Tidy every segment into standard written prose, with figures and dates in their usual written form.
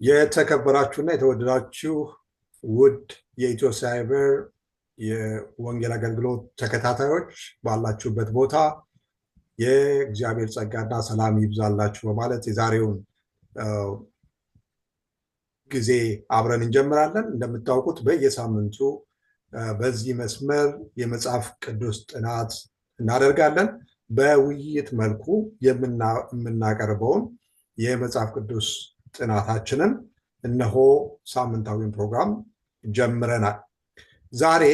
የተከበራችሁና የተወደዳችሁ ውድ የኢትዮ ሳይበር የወንጌል አገልግሎት ተከታታዮች ባላችሁበት ቦታ የእግዚአብሔር ጸጋና ሰላም ይብዛላችሁ በማለት የዛሬውን ጊዜ አብረን እንጀምራለን። እንደምታውቁት በየሳምንቱ በዚህ መስመር የመጽሐፍ ቅዱስ ጥናት እናደርጋለን። በውይይት መልኩ የምናቀርበውን የመጽሐፍ ቅዱስ ጥናታችንን እነሆ ሳምንታዊን ፕሮግራም ጀምረናል። ዛሬ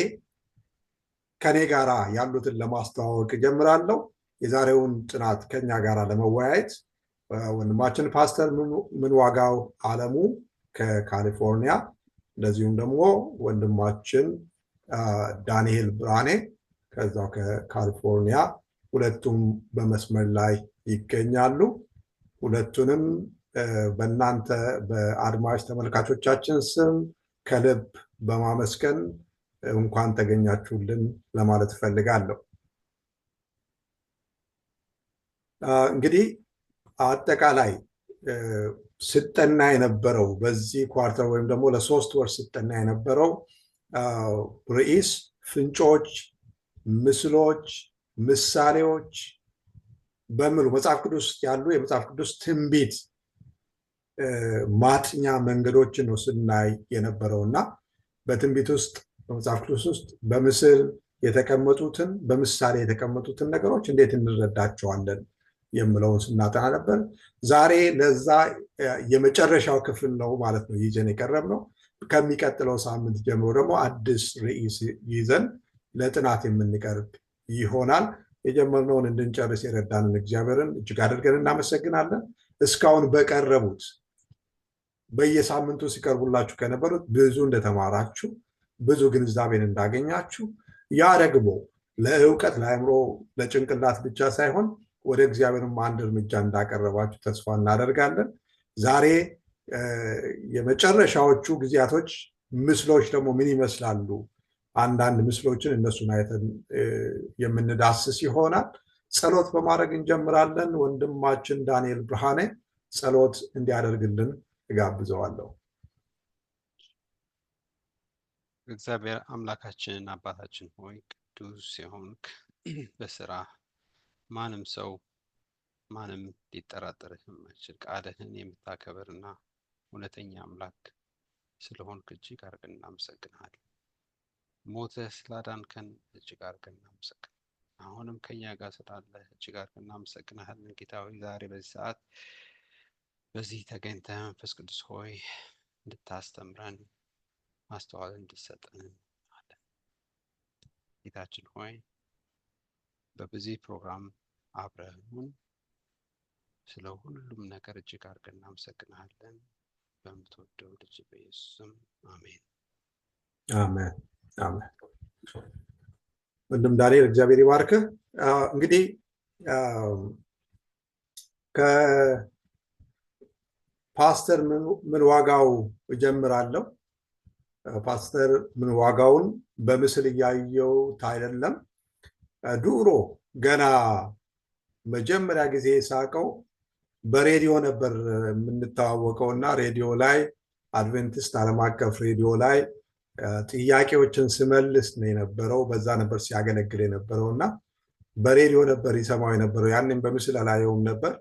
ከኔ ጋራ ያሉትን ለማስተዋወቅ ጀምራለሁ። የዛሬውን ጥናት ከኛ ጋራ ለመወያየት ወንድማችን ፓስተር ምንዋጋው አለሙ ከካሊፎርኒያ፣ እንደዚሁም ደግሞ ወንድማችን ዳንኤል ብርሃኔ ከዛው ከካሊፎርኒያ ሁለቱም በመስመር ላይ ይገኛሉ። ሁለቱንም በእናንተ በአድማጭ ተመልካቾቻችን ስም ከልብ በማመስገን እንኳን ተገኛችሁልን ለማለት እፈልጋለሁ። እንግዲህ አጠቃላይ ስጠና የነበረው በዚህ ኳርተር ወይም ደግሞ ለ3 ወር ስጠና የነበረው ርዕስ ፍንጮች፣ ምስሎች፣ ምሳሌዎች በሚሉ መጽሐፍ ቅዱስ ያሉ የመጽሐፍ ቅዱስ ትንቢት ማጥኛ መንገዶችን ነው ስናይ የነበረውና በትንቢት ውስጥ በመጽሐፍ ቅዱስ ውስጥ በምስል የተቀመጡትን በምሳሌ የተቀመጡትን ነገሮች እንዴት እንረዳቸዋለን የሚለውን ስናጠና ነበር። ዛሬ ለዛ የመጨረሻው ክፍል ነው ማለት ነው ይዘን የቀረብነው። ከሚቀጥለው ሳምንት ጀምሮ ደግሞ አዲስ ርዕስ ይዘን ለጥናት የምንቀርብ ይሆናል። የጀመርነውን እንድንጨርስ የረዳንን እግዚአብሔርን እጅግ አድርገን እናመሰግናለን። እስካሁን በቀረቡት በየሳምንቱ ሲቀርቡላችሁ ከነበሩት ብዙ እንደተማራችሁ፣ ብዙ ግንዛቤን እንዳገኛችሁ፣ ያ ደግሞ ለእውቀት ለአእምሮ ለጭንቅላት ብቻ ሳይሆን ወደ እግዚአብሔርም አንድ እርምጃ እንዳቀረባችሁ ተስፋ እናደርጋለን። ዛሬ የመጨረሻዎቹ ጊዜያቶች ምስሎች ደግሞ ምን ይመስላሉ፣ አንዳንድ ምስሎችን እነሱን አይተን የምንዳስስ ይሆናል። ጸሎት በማድረግ እንጀምራለን። ወንድማችን ዳንኤል ብርሃኔ ጸሎት እንዲያደርግልን እጋብዘዋለሁ። እግዚአብሔር አምላካችንን አባታችን ሆይ ቅዱስ የሆንክ በስራ ማንም ሰው ማንም ሊጠራጠርህ የማይችል ቃልህን የምታከብርና እውነተኛ አምላክ ስለሆንክ እጅግ አድርገን እናመሰግናለን። ሞተህ ስላዳንከን እጅግ አድርገን እናመሰግናለን። አሁንም ከኛ ጋር ስላለህ እጅግ አድርገን እናመሰግናለን። ጌታ ሆይ ዛሬ በዚህ ሰዓት በዚህ ተገኝተህ መንፈስ ቅዱስ ሆይ እንድታስተምረን ማስተዋል እንድትሰጠን አለን። ጌታችን ሆይ በዚህ ፕሮግራም አብረህን ስለ ሁሉም ነገር እጅግ አድርገን እናመሰግናለን። በምትወደው ልጅ በኢየሱስ ስም አሜን። አሜን አሜን። ወንድም ዳንኤል እግዚአብሔር ይባርክህ። እንግዲህ ከፓስተር ምንዋጋው እጀምራለሁ። ፓስተር ምንዋጋውን በምስል እያየሁት አይደለም። ድሮ ገና መጀመሪያ ጊዜ ሳቀው በሬዲዮ ነበር የምንተዋወቀው እና ሬዲዮ ላይ አድቬንቲስት ዓለም አቀፍ ሬዲዮ ላይ ጥያቄዎችን ስመልስ ነው የነበረው። በዛ ነበር ሲያገለግል የነበረው እና በሬዲዮ ነበር ይሰማው የነበረው። ያንን በምስል አላየውም ነበር።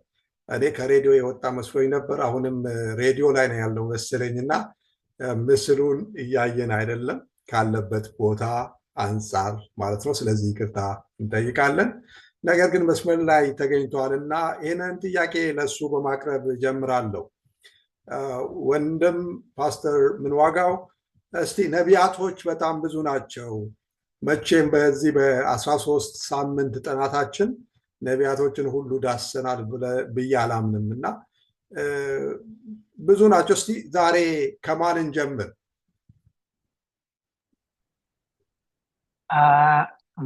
እኔ ከሬዲዮ የወጣ መስሎኝ ነበር። አሁንም ሬዲዮ ላይ ነው ያለው መሰለኝና ምስሉን እያየን አይደለም ካለበት ቦታ አንጻር ማለት ነው። ስለዚህ ይቅርታ እንጠይቃለን። ነገር ግን መስመር ላይ ተገኝተዋልና ይህንን ጥያቄ ለሱ በማቅረብ ጀምራለሁ። ወንድም ፓስተር ምንዋጋው እስቲ ነቢያቶች በጣም ብዙ ናቸው። መቼም በዚህ በ13 ሳምንት ጥናታችን ነቢያቶችን ሁሉ ዳሰናል ብዬ አላምንም እና ብዙ ናቸው። እስቲ ዛሬ ከማን እንጀምር?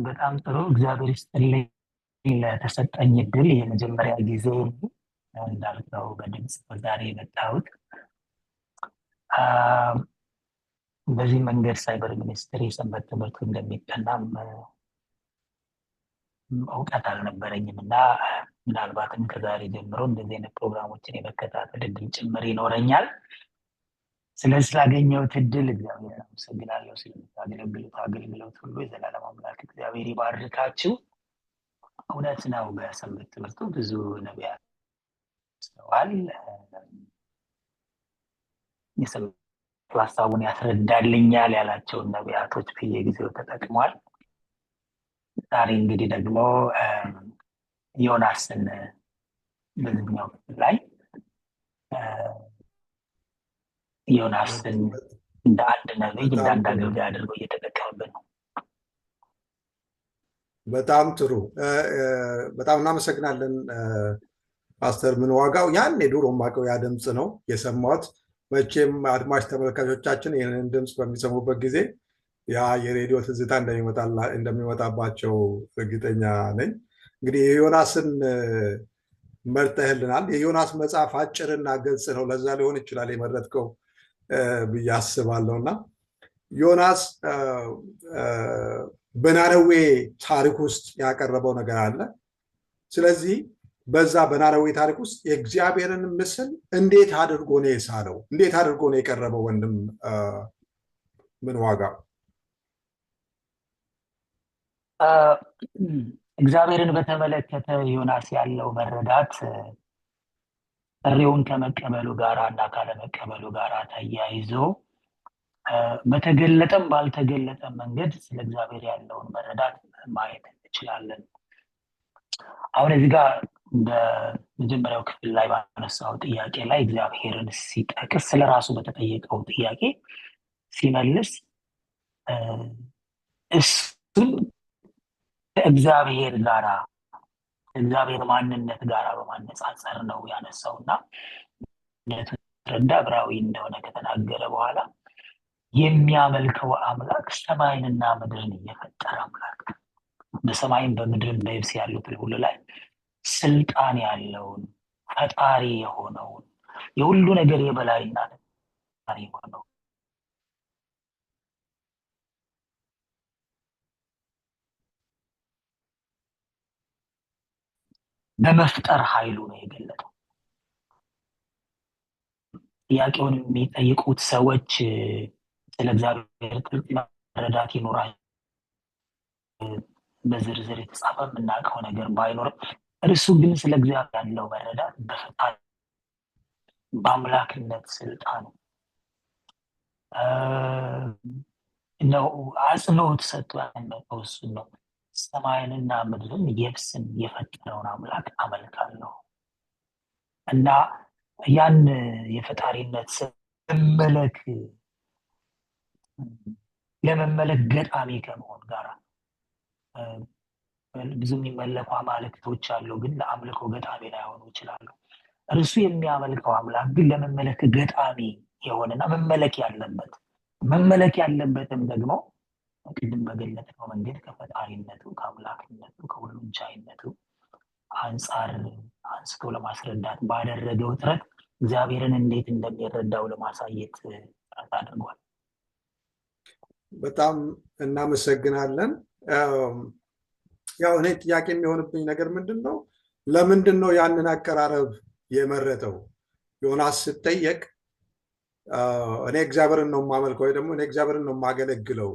በጣም ጥሩ። እግዚአብሔር ይስጥልኝ ለተሰጠኝ እድል። የመጀመሪያ ጊዜ እንዳልከው በድምፅ ዛሬ የመጣሁት በዚህ መንገድ ሳይበር ሚኒስትሪ ሰንበት ትምህርት እንደሚጠናም እውቀት አልነበረኝም እና ምናልባትም ከዛሬ ጀምሮ እንደዚህ አይነት ፕሮግራሞችን የመከታተል እድል ጭምር ይኖረኛል። ስላገኘሁት እድል እግዚአብሔርን አመሰግናለሁ። ስለምታገለግሉት አገልግሎት ሁሉ የዘላለም አምላክ እግዚአብሔር ይባርካችሁ። እውነት ነው፣ በሰንበት ትምህርቱ ብዙ ነቢያት ተነስተዋል። ሀሳቡን ያስረዳልኛል ያላቸውን ነቢያቶች በየጊዜው ተጠቅሟል። ዛሬ እንግዲህ ደግሞ ዮናስን በዚህኛው ክፍል ላይ ዮናስን እንደ አንድ ነቢይ እንደ አንድ አገልጋይ አድርጎ እየተጠቀመብን ነው። በጣም ጥሩ፣ በጣም እናመሰግናለን ፓስተር ምንዋጋው። ያን የድሮ ማቀው ያ ድምፅ ነው የሰማሁት። መቼም አድማጭ ተመልካቾቻችን ይህንን ድምፅ በሚሰሙበት ጊዜ ያ የሬዲዮ ትዝታ እንደሚመጣባቸው እርግጠኛ ነኝ። እንግዲህ የዮናስን መርጠህልናል። የዮናስ መጽሐፍ አጭርና ግልጽ ነው። ለዛ ሊሆን ይችላል የመረጥከው ብዬ አስባለሁ። እና ዮናስ በናነዌ ታሪክ ውስጥ ያቀረበው ነገር አለ። ስለዚህ በዛ በናነዌ ታሪክ ውስጥ የእግዚአብሔርን ምስል እንዴት አድርጎ ነው የሳለው? እንዴት አድርጎ ነው የቀረበው? ወንድም ምንዋጋው፣ እግዚአብሔርን በተመለከተ ዮናስ ያለው መረዳት ጥሪውን ከመቀበሉ ጋር እና ካለመቀበሉ ጋር ተያይዞ በተገለጠም ባልተገለጠም መንገድ ስለ እግዚአብሔር ያለውን መረዳት ማየት እንችላለን። አሁን እዚህ ጋር በመጀመሪያው ክፍል ላይ ባነሳው ጥያቄ ላይ እግዚአብሔርን ሲጠቅስ ስለራሱ በተጠየቀው ጥያቄ ሲመልስ እሱን ከእግዚአብሔር ጋራ እግዚአብሔር ማንነት ጋራ በማነጻጸር ነው ያነሳውና ረዳ ዕብራዊ እንደሆነ ከተናገረ በኋላ የሚያመልከው አምላክ ሰማይንና ምድርን የፈጠረ አምላክ፣ በሰማይም በምድርን በየብስ ያሉት ሁሉ ላይ ስልጣን ያለውን ፈጣሪ የሆነውን የሁሉ ነገር የበላይና ፈጣሪ የሆነው በመፍጠር ኃይሉ ነው የገለጠው። ጥያቄውን የሚጠይቁት ሰዎች ስለ እግዚአብሔር ጥልቅ መረዳት ይኖራል በዝርዝር የተጻፈ የምናውቀው ነገር ባይኖርም እርሱ ግን ስለ እግዚአብሔር ያለው መረዳት በፈጣሪ በአምላክነት ስልጣኑ ነው አጽንኦት ሰጥቶ ያመጣው እሱ ነው። ሰማይንና ምድርን የብስን የፈጠረውን አምላክ አመልካለሁ እና ያን የፈጣሪነት ለመመለክ ገጣሚ ከመሆን ጋር ብዙ የሚመለኩ አማልክቶች አሉ፣ ግን ለአምልኮ ገጣሚ ላይሆኑ ይችላሉ። እርሱ የሚያመልከው አምላክ ግን ለመመለክ ገጣሚ የሆነና መመለክ ያለበትም ደግሞ ቅድም በገለጽነው መንገድ ከፈጣሪነቱ ከአምላክነቱ ከሁሉም ቻይነቱ አንጻር አንስቶ ለማስረዳት ባደረገው ጥረት እግዚአብሔርን እንዴት እንደሚረዳው ለማሳየት ጥረት አድርጓል። በጣም እናመሰግናለን። ያው እኔ ጥያቄ የሚሆንብኝ ነገር ምንድን ነው፣ ለምንድን ነው ያንን አቀራረብ የመረጠው? ዮናስ ስጠየቅ እኔ እግዚአብሔርን ነው የማመልከው ወይ ደግሞ እኔ እግዚአብሔርን ነው የማገለግለው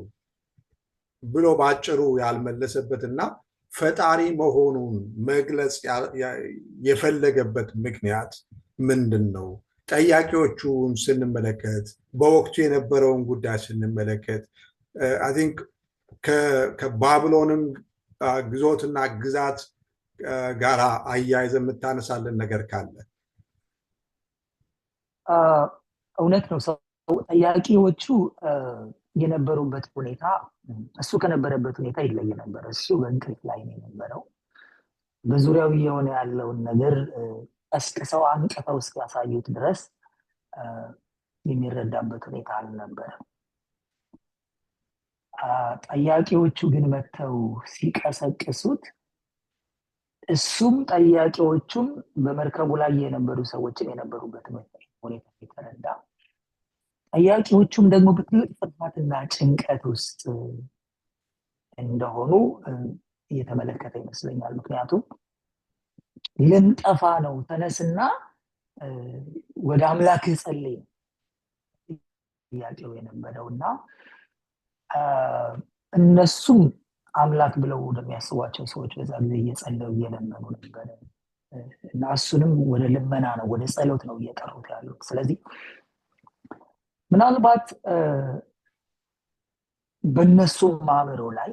ብሎ በአጭሩ ያልመለሰበትና ፈጣሪ መሆኑን መግለጽ የፈለገበት ምክንያት ምንድን ነው? ጠያቂዎቹን ስንመለከት፣ በወቅቱ የነበረውን ጉዳይ ስንመለከት አይ ቲንክ ከባቢሎንም ግዞትና ግዛት ጋር አያይዘ የምታነሳለን ነገር ካለ። እውነት ነው። ጠያቂዎቹ የነበሩበት ሁኔታ እሱ ከነበረበት ሁኔታ ይለይ ነበር። እሱ በእንቅልፍ ላይ ነው የነበረው። በዙሪያው የሆነ ያለውን ነገር ቀስቅሰው አንቅተው እስኪያሳዩት ድረስ የሚረዳበት ሁኔታ አልነበረም። ጠያቂዎቹ ግን መጥተው ሲቀሰቅሱት እሱም ጠያቂዎቹም በመርከቡ ላይ የነበሩ ሰዎችን የነበሩበት ሁኔታ የተረዳ፣ ጠያቂዎቹም ደግሞ በትልቅ ፍርሃትና ጭንቀት ውስጥ እንደሆኑ እየተመለከተ ይመስለኛል። ምክንያቱም ልንጠፋ ነው፣ ተነስና ወደ አምላክህ ጸልይ፣ ጥያቄው የነበረው እና እነሱም አምላክ ብለው ወደሚያስቧቸው ሰዎች በዛ ጊዜ እየጸለዩ እየለመኑ ነበረ እና እሱንም ወደ ልመና ነው ወደ ጸሎት ነው እየጠሩት ያሉት። ስለዚህ ምናልባት በእነሱ ማህበሩ ላይ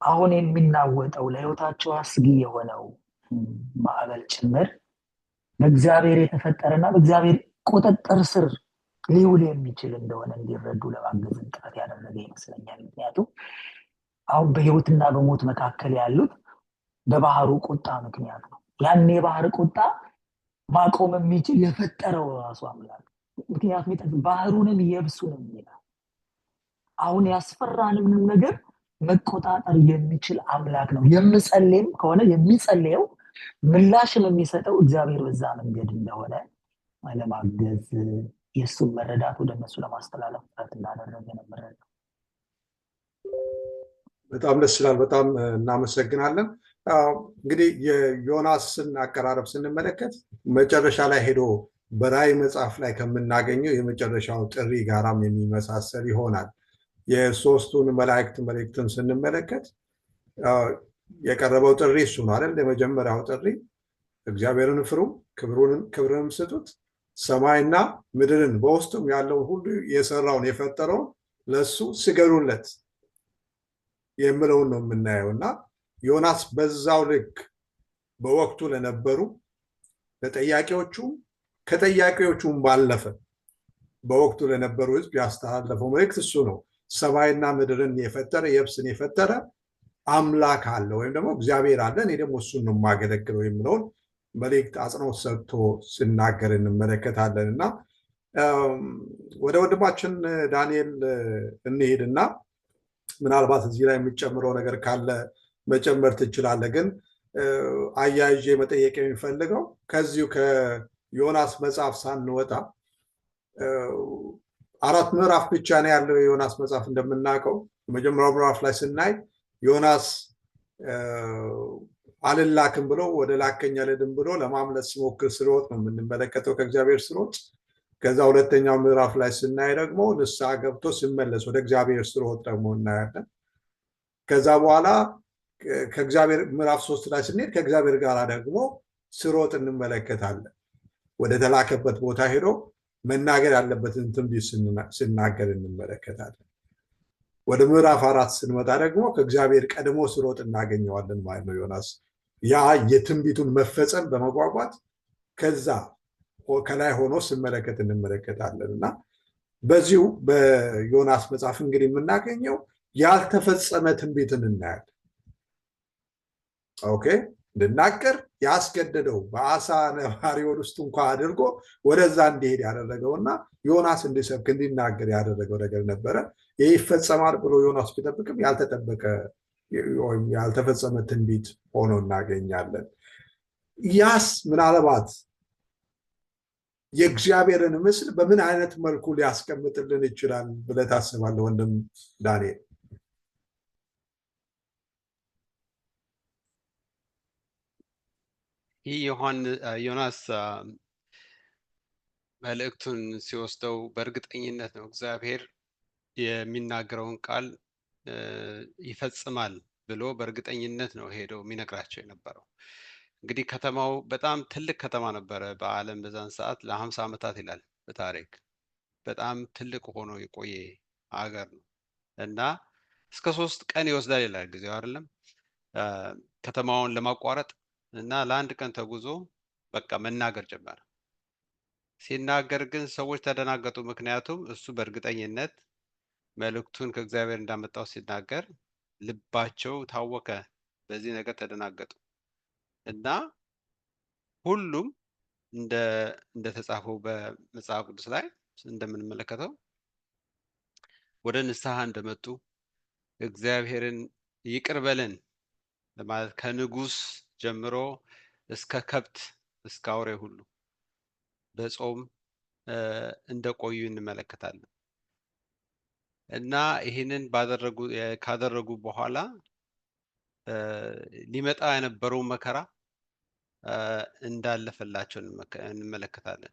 አሁን የሚናወጠው ለህይወታቸው አስጊ የሆነው ማዕበል ጭምር በእግዚአብሔር የተፈጠረና በእግዚአብሔር ቁጥጥር ስር ሊውል የሚችል እንደሆነ እንዲረዱ ለማገዝ ጥረት ያደረገ ይመስለኛል። ምክንያቱም አሁን በህይወትና በሞት መካከል ያሉት በባህሩ ቁጣ ምክንያት ነው። ያን የባህር ቁጣ ማቆም የሚችል የፈጠረው ራሱ አምላክ፣ ምክንያቱም ባህሩንም የብሱንም ይላል። አሁን ያስፈራንም ነገር መቆጣጠር የሚችል አምላክ ነው። የምጸልይም ከሆነ የሚጸልየው ምላሽም የሚሰጠው እግዚአብሔር በዛ መንገድ እንደሆነ ለማገዝ የእሱን መረዳት ወደ እነሱ ለማስተላለፍ ጥረት እንዳደረገ ነበር። በጣም ደስ ይላል። በጣም እናመሰግናለን። እንግዲህ የዮናስን አቀራረብ ስንመለከት መጨረሻ ላይ ሄዶ በራእይ መጽሐፍ ላይ ከምናገኘው የመጨረሻው ጥሪ ጋራም የሚመሳሰል ይሆናል። የሶስቱን መላእክት መልእክትን ስንመለከት የቀረበው ጥሪ እሱ ነው አይደል? የመጀመሪያው ጥሪ እግዚአብሔርን ፍሩ፣ ክብርንም ስጡት፣ ሰማይና ምድርን በውስጡም ያለውን ሁሉ የሰራውን የፈጠረውን ለሱ ስገዱለት የሚለውን ነው የምናየው እና ዮናስ በዛው ልክ በወቅቱ ለነበሩ ለጠያቂዎቹም ከጠያቂዎቹም ባለፈ በወቅቱ ለነበሩ ሕዝብ ያስተላለፈው መልእክት እሱ ነው። ሰማይና ምድርን የፈጠረ የብስን የፈጠረ አምላክ አለ ወይም ደግሞ እግዚአብሔር አለ፣ እኔ ደግሞ እሱን ነው የማገለግለው የሚለውን መልእክት አጽንኦት ሰጥቶ ሲናገር እንመለከታለን እና ወደ ወንድማችን ዳንኤል እንሄድና ምናልባት እዚህ ላይ የሚጨምረው ነገር ካለ መጨመር ትችላለህ። ግን አያይዤ መጠየቅ የሚፈልገው ከዚሁ ከዮናስ መጽሐፍ ሳንወጣ 4 ምዕራፍ ብቻ ነው ያለው የዮናስ መጽሐፍ። እንደምናውቀው የመጀመሪያው ምዕራፍ ላይ ስናይ ዮናስ አልላክም ብሎ ወደ ላከኝ አልሄድም ብሎ ለማምለጥ ሲሞክር ስሮጥ ነው የምንመለከተው ከእግዚአብሔር ስሮጥ። ከዛ ሁለተኛው ምዕራፍ ላይ ስናይ ደግሞ ንስሐ ገብቶ ሲመለስ ወደ እግዚአብሔር ስሮጥ ደግሞ እናያለን። ከዛ በኋላ ከእግዚአብሔር ምዕራፍ 3 ላይ ስንሄድ ከእግዚአብሔር ጋር ደግሞ ስሮጥ እንመለከታለን። ወደ ተላከበት ቦታ ሄዶ መናገር ያለበትን ትንቢት ሲናገር እንመለከታለን። ወደ ምዕራፍ 4 ስንመጣ ደግሞ ከእግዚአብሔር ቀድሞ ስሮጥ እናገኘዋለን ማለት ነው። ዮናስ ያ የትንቢቱን መፈጸም በመጓጓት ከዛ ከላይ ሆኖ ሲመለከት እንመለከታለን እና በዚሁ በዮናስ መጽሐፍ እንግዲህ የምናገኘው ያልተፈጸመ ትንቢትን እናያለን። ኦኬ፣ እንድናገር ያስገደደው በአሳ ነባሪ ውስጥ እንኳ አድርጎ ወደዛ እንዲሄድ ያደረገውና ዮናስ እንዲሰብክ እንዲናገር ያደረገው ነገር ነበረ። ይህ ይፈጸማል ብሎ ዮናስ ቢጠብቅም ያልተጠበቀ ወይም ያልተፈጸመ ትንቢት ሆኖ እናገኛለን። ያስ ምናልባት የእግዚአብሔርን ምስል በምን አይነት መልኩ ሊያስቀምጥልን ይችላል ብለህ ታስባለህ ወንድም ዳንኤል? ይህ ዮናስ መልእክቱን ሲወስደው በእርግጠኝነት ነው እግዚአብሔር የሚናገረውን ቃል ይፈጽማል ብሎ በእርግጠኝነት ነው ሄዶ የሚነግራቸው የነበረው። እንግዲህ ከተማው በጣም ትልቅ ከተማ ነበረ በዓለም በዛን ሰዓት ለ50 ዓመታት ይላል በታሪክ በጣም ትልቅ ሆኖ የቆየ ሀገር ነው እና እስከ 3 ቀን ይወስዳል ይላል ጊዜው አይደለም ከተማውን ለማቋረጥ እና ለ1 ቀን ተጉዞ በቃ መናገር ጀመረ። ሲናገር ግን ሰዎች ተደናገጡ። ምክንያቱም እሱ በእርግጠኝነት መልእክቱን ከእግዚአብሔር እንዳመጣው ሲናገር ልባቸው ታወከ፣ በዚህ ነገር ተደናገጡ እና ሁሉም እንደተጻፈው በመጽሐፍ ቅዱስ ላይ እንደምንመለከተው ወደ ንስሐ እንደመጡ እግዚአብሔርን ይቅር በለን ለማለት ከንጉስ ጀምሮ እስከ ከብት እስከ አውሬ ሁሉ በጾም እንደቆዩ እንመለከታለን እና ይህንን ካደረጉ በኋላ ሊመጣ የነበረው መከራ እንዳለፈላቸው እንመለከታለን።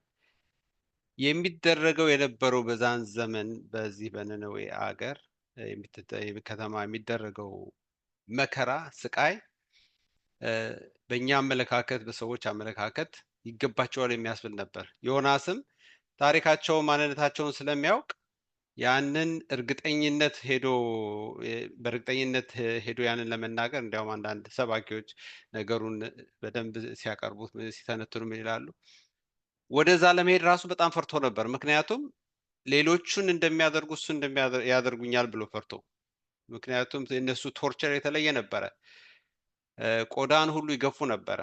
የሚደረገው የነበረው በዛን ዘመን በዚህ በነነዌ አገር ከተማ የሚደረገው መከራ፣ ስቃይ በእኛ አመለካከት በሰዎች አመለካከት ይገባቸዋል የሚያስብል ነበር። ዮናስም ታሪካቸው ማንነታቸውን ስለሚያውቅ ያንን በእርግጠኝነት ሄዶ ያንን ለመናገር እንዲያውም አንዳንድ ሰባኪዎች ነገሩን በደንብ ሲያቀርቡት ሲተነትኑ ምን ይላሉ? ወደዛ ለመሄድ ራሱ በጣም ፈርቶ ነበር። ምክንያቱም ሌሎቹን እንደሚያደርጉ እሱ ያደርጉኛል ብሎ ፈርቶ። ምክንያቱም የእነሱ ቶርቸር የተለየ ነበረ። ቆዳን ሁሉ ይገፉ ነበረ።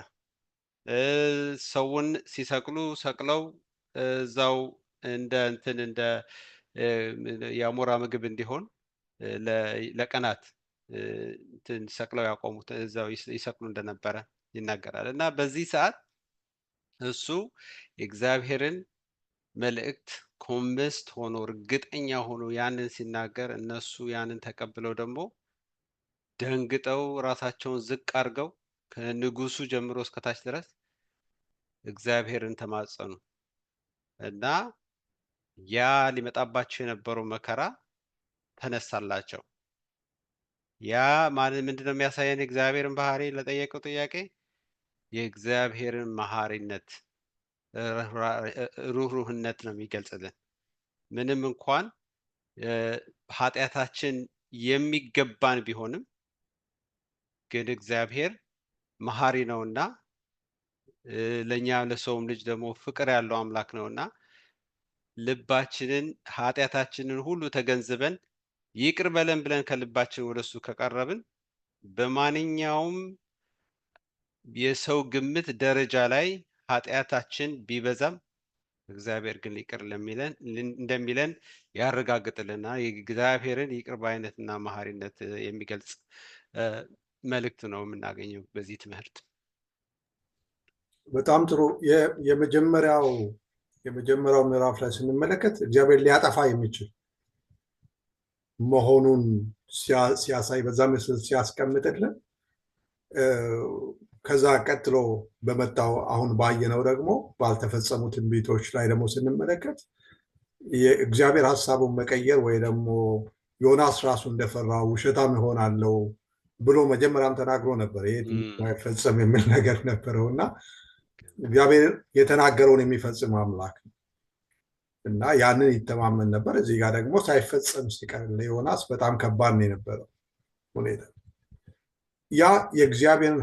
ሰውን ሲሰቅሉ ሰቅለው እዛው እንደ የአሞራ ምግብ እንዲሆን ለቀናት ሰቅለው ያቆሙት እዛው ይሰቅሉ እንደነበረ ይናገራል። እና በዚህ ሰዓት እሱ የእግዚአብሔርን መልእክት ኮንቪንስድ ሆኖ እርግጠኛ ሆኖ ያንን ሲናገር እነሱ ያንን ተቀብለው ደግሞ ደንግጠው ራሳቸውን ዝቅ አድርገው ከንጉሱ ጀምሮ እስከታች ድረስ እግዚአብሔርን ተማጸኑ እና ያ ሊመጣባቸው የነበረው መከራ ተነሳላቸው። ያ ምንድነው የሚያሳየን? የእግዚአብሔርን ባህሪ ለጠየቀው ጥያቄ የእግዚአብሔርን መሐሪነት፣ ሩህሩህነት ነው የሚገልጽልን። ምንም እንኳን ኃጢአታችን የሚገባን ቢሆንም ግን እግዚአብሔር መሐሪ ነውና ለኛ ለሰውም ልጅ ደግሞ ፍቅር ያለው አምላክ ነውና ልባችንን ኃጢአታችንን ሁሉ ተገንዝበን ይቅር በለን ብለን ከልባችን ወደሱ ከቀረብን በማንኛውም የሰው ግምት ደረጃ ላይ ኃጢአታችን ቢበዛም እግዚአብሔር ግን ይቅር እንደሚለን ያረጋግጥልና የእግዚአብሔርን ይቅር ባይነትና መሐሪነት የሚገልጽ መልእክት ነው የምናገኘው በዚህ ትምህርት። በጣም ጥሩ። የመጀመሪያው ምዕራፍ ላይ ስንመለከት እግዚአብሔር ሊያጠፋ የሚችል መሆኑን ሲያሳይ በዛ ምስል ሲያስቀምጥልን፣ ከዛ ቀጥሎ በመጣው አሁን ባየነው ደግሞ ባልተፈጸሙ ትንቢቶች ላይ ደግሞ ስንመለከት የእግዚአብሔር ሀሳቡን መቀየር ወይ ደግሞ ዮናስ ራሱ እንደፈራው ውሸታም ይሆናለው ብሎ መጀመሪያም ተናግሮ ነበር። ይሄ ማይፈጸም የሚል ነገር ነበረው እና እግዚአብሔር የተናገረውን የሚፈጽም አምላክ ነው እና ያንን ይተማመን ነበር። እዚህ ጋር ደግሞ ሳይፈጸም ሲቀር ለዮናስ በጣም ከባድ ነው የነበረው ሁኔታ። ያ እግዚአብሔር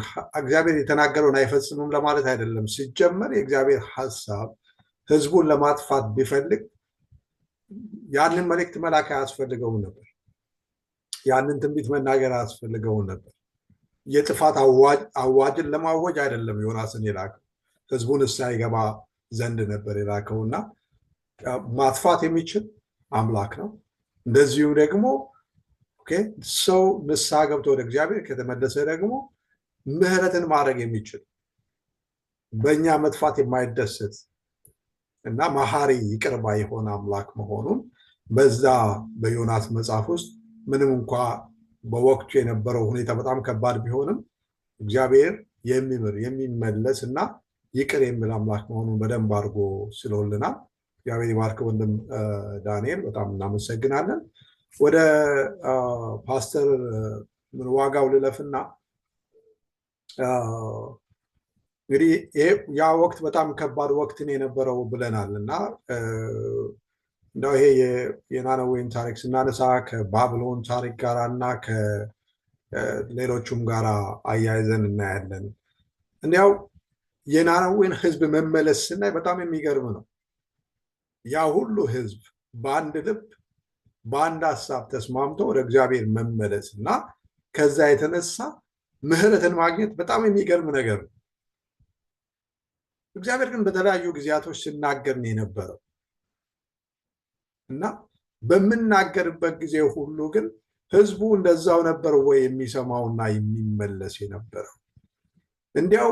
የተናገረውን አይፈጽምም ለማለት አይደለም። ሲጀመር የእግዚአብሔር ሀሳብ ህዝቡን ለማጥፋት ቢፈልግ ያንን መልእክት መላክ አያስፈልገውም ነበር። ያንን ትንቢት መናገር አያስፈልገውም ነበር። የጥፋት አዋጅን ለማወጅ አይደለም ዮናስን የላከው፣ ህዝቡን ሳይገባ ዘንድ ነበር የላከውና ማጥፋት የሚችል አምላክ ነው። እንደዚሁም ደግሞ ሰው ንስሐ ገብቶ ወደ እግዚአብሔር ከተመለሰ ደግሞ ምህረትን ማድረግ የሚችል በእኛ መጥፋት የማይደሰት እና መሐሪ ይቅር ባይ የሆነ አምላክ መሆኑን በዛ በዮናስ መጽሐፍ ውስጥ ምንም እንኳ በወቅቱ የነበረው ሁኔታ በጣም ከባድ ቢሆንም እግዚአብሔር የሚምር የሚመለስ እና ይቅር የሚል አምላክ መሆኑን በደንብ አድርጎ ስለውልናል። እግዚአብሔር ይባርክ ወንድም ዳንኤል፣ በጣም እናመሰግናለን። ወደ ፓስተር ምንዋጋው ልለፍና እንግዲህ ያ ወቅት በጣም ከባድ ወቅትን የነበረው ብለናል እና እንደው ይሄ የናነዌን ታሪክ ስናነሳ ከባቢሎን ታሪክ ጋር እና ከሌሎቹም ጋር አያይዘን እናያለን። እንዲያው የናነዌን ህዝብ መመለስ ስናይ በጣም የሚገርም ነው። ያ ሁሉ ህዝብ በአንድ ልብ በአንድ ሀሳብ ተስማምቶ ወደ እግዚአብሔር መመለስ እና ከዛ የተነሳ ምህረትን ማግኘት በጣም የሚገርም ነገር ነው። እግዚአብሔር ግን በተለያዩ ጊዜያቶች ሲናገር ነው የነበረው እና በምናገርበት ጊዜ ሁሉ ግን ህዝቡ እንደዛው ነበር ወይ የሚሰማውና የሚመለስ የነበረው? እንዲያው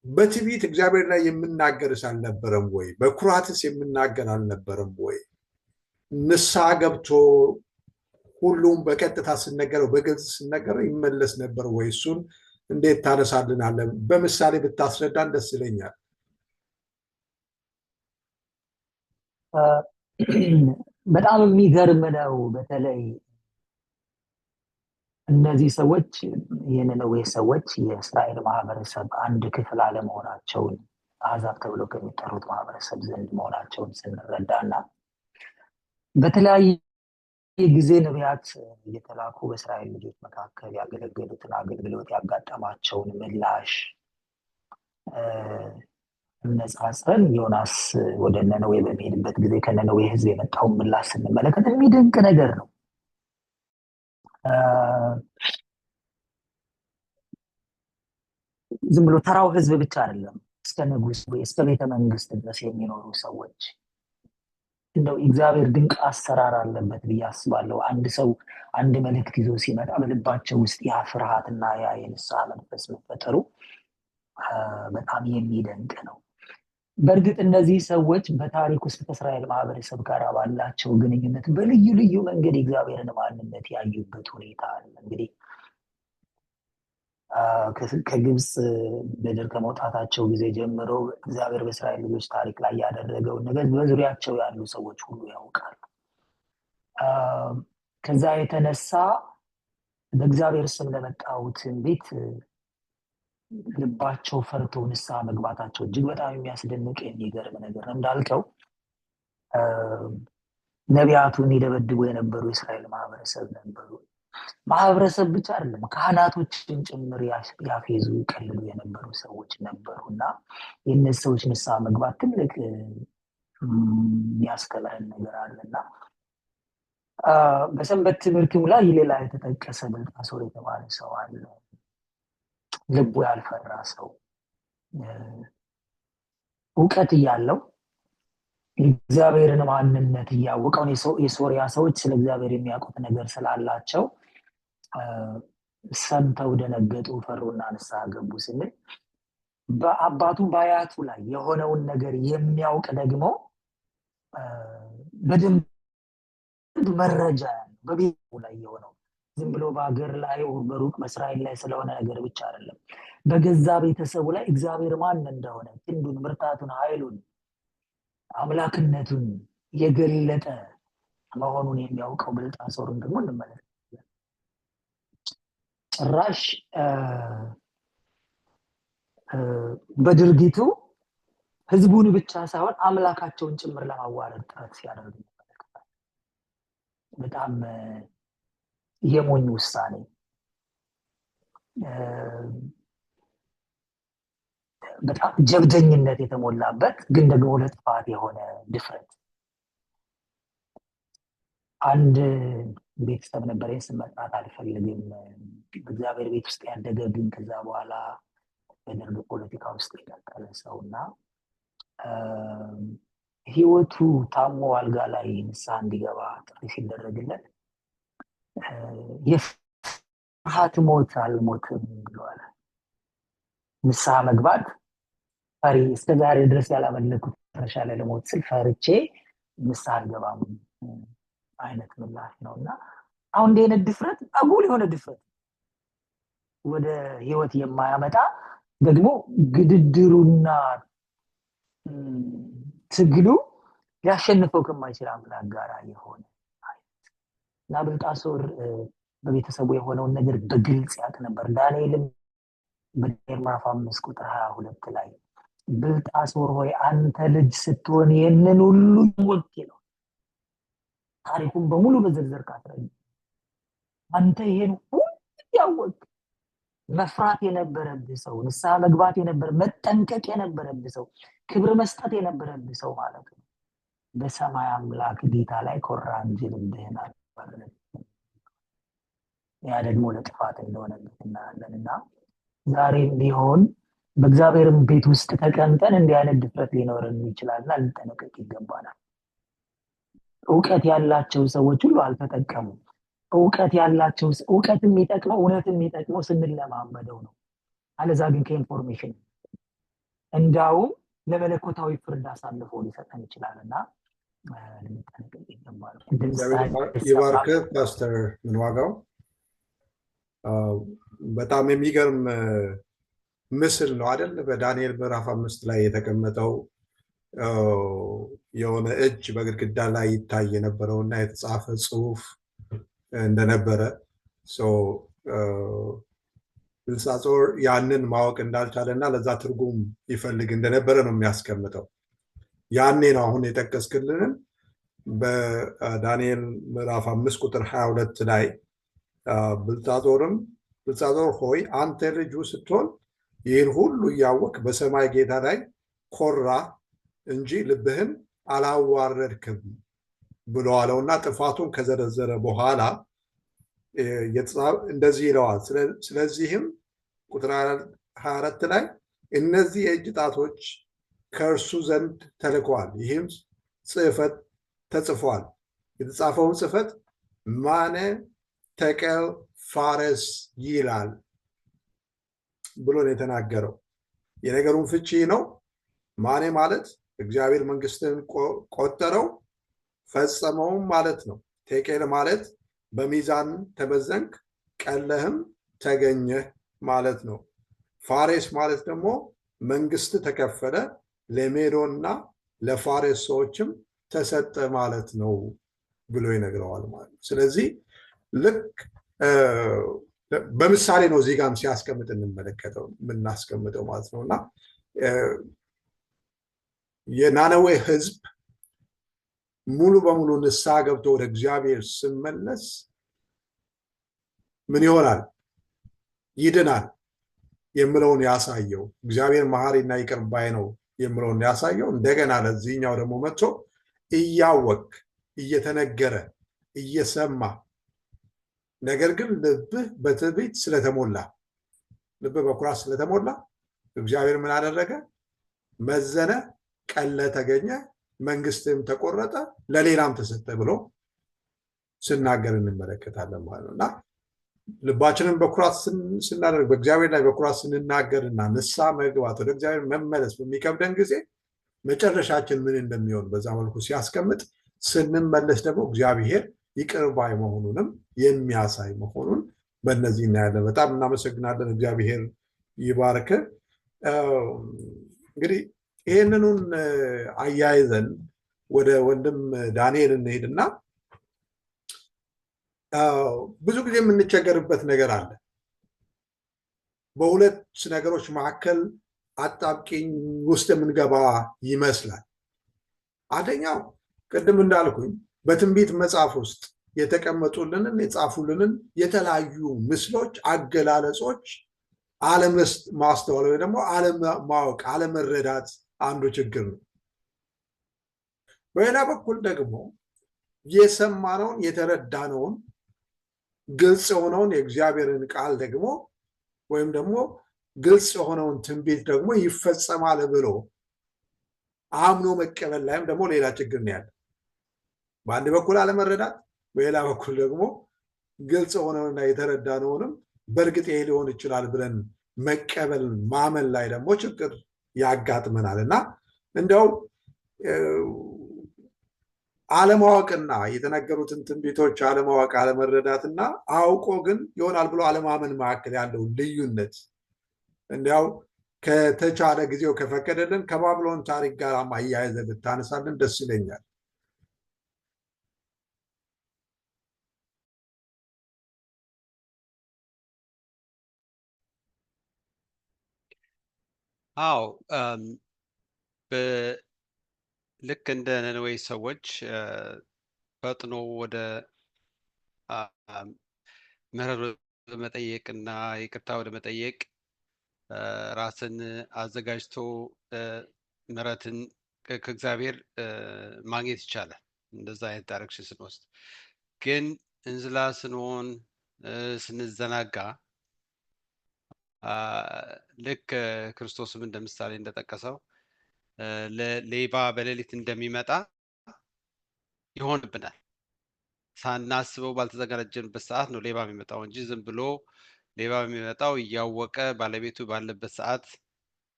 በትዕቢት እግዚአብሔር ላይ የምናገርስ አልነበረም ወይ? በኩራትስ የምናገር አልነበረም ወይ? ንስሐ ገብቶ ሁሉም በቀጥታ ስነገረው በግልጽ ስነገረው ይመለስ ነበር ወይ? እሱን እንዴት ታነሳልናለን? በምሳሌ ብታስረዳን ደስ ይለኛል። በጣም የሚገርም ነው። በተለይ እነዚህ ሰዎች የነነዌ ሰዎች የእስራኤል ማህበረሰብ አንድ ክፍል አለመሆናቸውን አሕዛብ ተብለው ከሚጠሩት ማህበረሰብ ዘንድ መሆናቸውን ስንረዳና በተለያየ ጊዜ ነቢያት እየተላኩ በእስራኤል ልጆች መካከል ያገለገሉትን አገልግሎት ያጋጠማቸውን ምላሽ ነጻጽረን ዮናስ ወደ ነነዌ በሚሄድበት ጊዜ ከነነዌ ህዝብ የመጣውን ምላሽ ስንመለከት የሚደንቅ ነገር ነው። ዝም ብሎ ተራው ህዝብ ብቻ አይደለም፣ እስከ ንጉስ ወይ እስከ ቤተ መንግስት ድረስ የሚኖሩ ሰዎች እንደው እግዚአብሔር ድንቅ አሰራር አለበት ብዬ አስባለሁ። አንድ ሰው አንድ መልእክት ይዞ ሲመጣ በልባቸው ውስጥ ያ ፍርሃትና ያ የንስሐ መንፈስ መፈጠሩ በጣም የሚደንቅ ነው። በእርግጥ እነዚህ ሰዎች በታሪክ ውስጥ ከእስራኤል ማህበረሰብ ጋር ባላቸው ግንኙነት በልዩ ልዩ መንገድ የእግዚአብሔርን ማንነት ያዩበት ሁኔታ አለ። እንግዲህ ከግብፅ ምድር ከመውጣታቸው ጊዜ ጀምሮ እግዚአብሔር በእስራኤል ልጆች ታሪክ ላይ ያደረገውን ነገር በዙሪያቸው ያሉ ሰዎች ሁሉ ያውቃሉ። ከዛ የተነሳ በእግዚአብሔር ስም ለመጣው ትንቢት ልባቸው ፈርቶ ንስሐ መግባታቸው እጅግ በጣም የሚያስደንቅ የሚገርም ነገር ነው። እንዳልከው ነቢያቱን ይደበድቡ የነበሩ የእስራኤል ማህበረሰብ ነበሩ። ማህበረሰብ ብቻ አይደለም፣ ካህናቶችን ጭምር ያፌዙ ይቀልሉ የነበሩ ሰዎች ነበሩ እና የእነዚህ ሰዎች ንስሐ መግባት ትልቅ የሚያስከብረን ነገር አለና በሰንበት ትምህርትም ላይ ሌላ የተጠቀሰ ብልጣሶር የተባለ ሰው አለ። ልቡ ያልፈራ ሰው እውቀት እያለው የእግዚአብሔርን ማንነት እያወቀው የሶሪያ ሰዎች ስለ እግዚአብሔር የሚያውቁት ነገር ስላላቸው ሰምተው ደነገጡ፣ ፈሩና ንስሐ ገቡ ስንል በአባቱ በአያቱ ላይ የሆነውን ነገር የሚያውቅ ደግሞ በደንብ መረጃ ያለው በቤቱ ላይ የሆነው ዝም ብሎ በሀገር ላይ በሩቅ በእስራኤል ላይ ስለሆነ ነገር ብቻ አይደለም፣ በገዛ ቤተሰቡ ላይ እግዚአብሔር ማን እንደሆነ ክንዱን፣ ብርታቱን፣ ኃይሉን፣ አምላክነቱን የገለጠ መሆኑን የሚያውቀው ብልጣሶርን ደግሞ እንመለከታለን። ጭራሽ በድርጊቱ ህዝቡን ብቻ ሳይሆን አምላካቸውን ጭምር ለማዋረድ ጥረት ሲያደርግ እንመለከታለን። በጣም የሞኝ ውሳኔ፣ በጣም ጀብደኝነት የተሞላበት ግን ደግሞ ለጥፋት የሆነ ድፍረት። አንድ ቤተሰብ ነበረኝ፣ ስም መጥራት አልፈልግም። በእግዚአብሔር ቤት ውስጥ ያደገ ግን ከዛ በኋላ በደርግ ፖለቲካ ውስጥ የቀጠለ ሰው እና ህይወቱ ታሞ አልጋ ላይ ንስሐ እንዲገባ ጥሪ ሲደረግለት የፍርሃት ሞት አልሞትም ብለዋል። ንስሐ መግባት ፈሪ፣ እስከ ዛሬ ድረስ ያላመለኩት መጨረሻ ላይ ለሞት ስል ፈርቼ ንስሐ አልገባም አይነት ምላሽ ነው እና አሁን እንዲህ አይነት ድፍረት አጉል የሆነ ድፍረት ወደ ህይወት የማያመጣ ደግሞ ግድድሩና ትግሉ ሊያሸንፈው ከማይችል አምላክ ጋር የሆነ እና ብልጣሶር በቤተሰቡ የሆነውን ነገር በግልጽ ያውቅ ነበር። ዳንኤልም በዳንኤል ምዕራፍ 5 ቁጥር 22 ላይ ብልጣሶር ሆይ አንተ ልጅ ስትሆን ይህንን ሁሉ ሞት ነው። ታሪኩን በሙሉ በዝርዝር ካስረዳ አንተ ይሄን ሁሉ ያወቅ መፍራት የነበረብህ ሰው፣ ንስሐ መግባት መጠንቀቅ የነበረብህ ሰው፣ ክብር መስጠት የነበረብህ ሰው ማለት ነው። በሰማይ አምላክ ጌታ ላይ ኮራ እንጂ ልብህን አልባረከም። ያ ደግሞ ለጥፋት እንደሆነበት እናያለን እና ዛሬም ቢሆን በእግዚአብሔር ቤት ውስጥ ተቀምጠን እንዲህ አይነት ድፍረት ሊኖረን ይችላልና ልንጠነቀቅ ይገባናል። እውቀት ያላቸው ሰዎች ሁሉ አልተጠቀሙም። እውቀት ያላቸው እውቀት የሚጠቅመው እውነት የሚጠቅመው ስንለማመደው ነው። አለዛ ግን ከኢንፎርሜሽን እንዳውም ለመለኮታዊ ፍርድ አሳልፎ ሊሰጠን ይችላልና ልንጠነቀቅ ይገባል። ይባርክ ፓስተር ምንዋጋው። በጣም የሚገርም ምስል ነው አይደል? በዳንኤል ምዕራፍ 5 ላይ የተቀመጠው የሆነ እጅ በግድግዳ ላይ ይታይ የነበረውና የተጻፈ ጽሑፍ እንደነበረ ብልጣሶር ያንን ማወቅ እንዳልቻለና ለዛ ትርጉም ይፈልግ እንደነበረ ነው የሚያስቀምጠው። ያኔ ነው አሁን የጠቀስክልንን በዳንኤል ምዕራፍ 5 ቁጥር 22 ላይ ብልጣሶር ሆይ አንተ ልጁ ስትሆን ይህን ሁሉ እያወቅ በሰማይ ጌታ ላይ ኮራ እንጂ ልብህን አላዋረድክም ብሎ አለውና ጥፋቱን ከዘረዘረ በኋላ እንደዚህ ይለዋል። ስለዚህም ቁጥር 24 ላይ እነዚህ የእጅ ጣቶች ከእርሱ ዘንድ ተልከዋል፣ ይህም ጽሕፈት ተጽፏል። የተጻፈውን ጽሕፈት ማነ ተቀል ፋሬስ ይላል ብሎ ነው የተናገረው። የነገሩን ፍቺ ነው። ማኔ ማለት እግዚአብሔር መንግስትን ቆጠረው ፈጸመውም ማለት ነው። ቴቄል ማለት በሚዛን ተመዘንክ ቀለህም ተገኘህ ማለት ነው። ፋሬስ ማለት ደግሞ መንግስት ተከፈለ፣ ለሜዶና ለፋሬስ ሰዎችም ተሰጠ ማለት ነው ብሎ ይነግረዋል ማለት ነው። ስለዚህ ልክ በምሳሌ ነው እዚህ ጋርም ሲያስቀምጥ የምናስቀምጠው ማለት ነው። እና የናነዌ ህዝብ ሙሉ በሙሉ ንስሐ ገብቶ ወደ እግዚአብሔር ስመለስ ምን ይሆናል? ይድናል የምለውን ያሳየው። እግዚአብሔር መሐሪና ይቅር ባይ ነው የምለውን ያሳየው። እንደገና ለዚህኛው ደግሞ መጥቶ እያወቅ እየተነገረ እየሰማ ነገር ግን ልብህ በትዕቢት ስለተሞላ ልብህ በኩራት ስለተሞላ እግዚአብሔር ምን አደረገ? መዘነ፣ ቀለ ተገኘ፣ መንግስትም ተቆረጠ፣ ለሌላም ተሰጠ ብሎ ስናገር እንመለከታለን ማለት ነው። እና ልባችንን በኩራት ስናደርግ በእግዚአብሔር ላይ በኩራት ስንናገርና ንስሐ መግባት ወደ እግዚአብሔር መመለስ በሚከብደን ጊዜ መጨረሻችን ምን እንደሚሆን በዛ መልኩ ሲያስቀምጥ፣ ስንመለስ ደግሞ እግዚአብሔር ይቅር ባይ መሆኑንም የሚያሳይ መሆኑን በእነዚህ እናያለን። በጣም እናመሰግናለን። እግዚአብሔር ይባርክ። እንግዲህ ይህንኑን አያይዘን ወደ ወንድም ዳንኤል እንሄድና ብዙ ጊዜ የምንቸገርበት ነገር አለ። በሁለት ነገሮች መካከል አጣብቂኝ ውስጥ የምንገባ ይመስላል። አንደኛው ቅድም እንዳልኩኝ በትንቢት መጽሐፍ ውስጥ የተቀመጡልንን የጻፉልንን የተለያዩ ምስሎች፣ አገላለጾች አለማስተዋል ወይ ደግሞ አለማወቅ፣ አለመረዳት አንዱ ችግር ነው። በሌላ በኩል ደግሞ የሰማነውን የተረዳነውን ግልጽ የሆነውን የእግዚአብሔርን ቃል ደግሞ ወይም ደግሞ ግልጽ የሆነውን ትንቢት ደግሞ ይፈጸማል ብሎ አምኖ መቀበል ላይም ደግሞ ሌላ ችግር ነው ያለ። በአንድ በኩል አለመረዳት፣ በሌላ በኩል ደግሞ ግልጽ የሆነውና የተረዳነውንም በእርግጥ ይሄ ሊሆን ይችላል ብለን መቀበል ማመን ላይ ደግሞ ችግር ያጋጥመናል። እና እንዲያው አለማወቅና የተነገሩትን ትንቢቶች አለማወቅ አለመረዳትና አውቆ ግን ይሆናል ብሎ አለማመን መካከል ያለው ልዩነት እንዲያው ከተቻለ ጊዜው ከፈቀደልን ከባቢሎን ታሪክ ጋር አያይዘ ብታነሳልን ደስ ይለኛል። አዎ ልክ እንደ ነነዌ ሰዎች ፈጥኖ ወደ ምህረት ወደ መጠየቅና ይቅርታ ወደ መጠየቅ ራስን አዘጋጅቶ ምህረትን ከእግዚአብሔር ማግኘት ይቻላል። እንደዛ አይነት ዳይሬክሽን ስንወስድ ግን እንዝላ ስንሆን ስንዘናጋ ልክ ክርስቶስም እንደ ምሳሌ እንደጠቀሰው ሌባ በሌሊት እንደሚመጣ ይሆንብናል። ሳናስበው ባልተዘጋጀንበት ሰዓት ነው ሌባ የሚመጣው እንጂ ዝም ብሎ ሌባ የሚመጣው እያወቀ ባለቤቱ ባለበት ሰዓት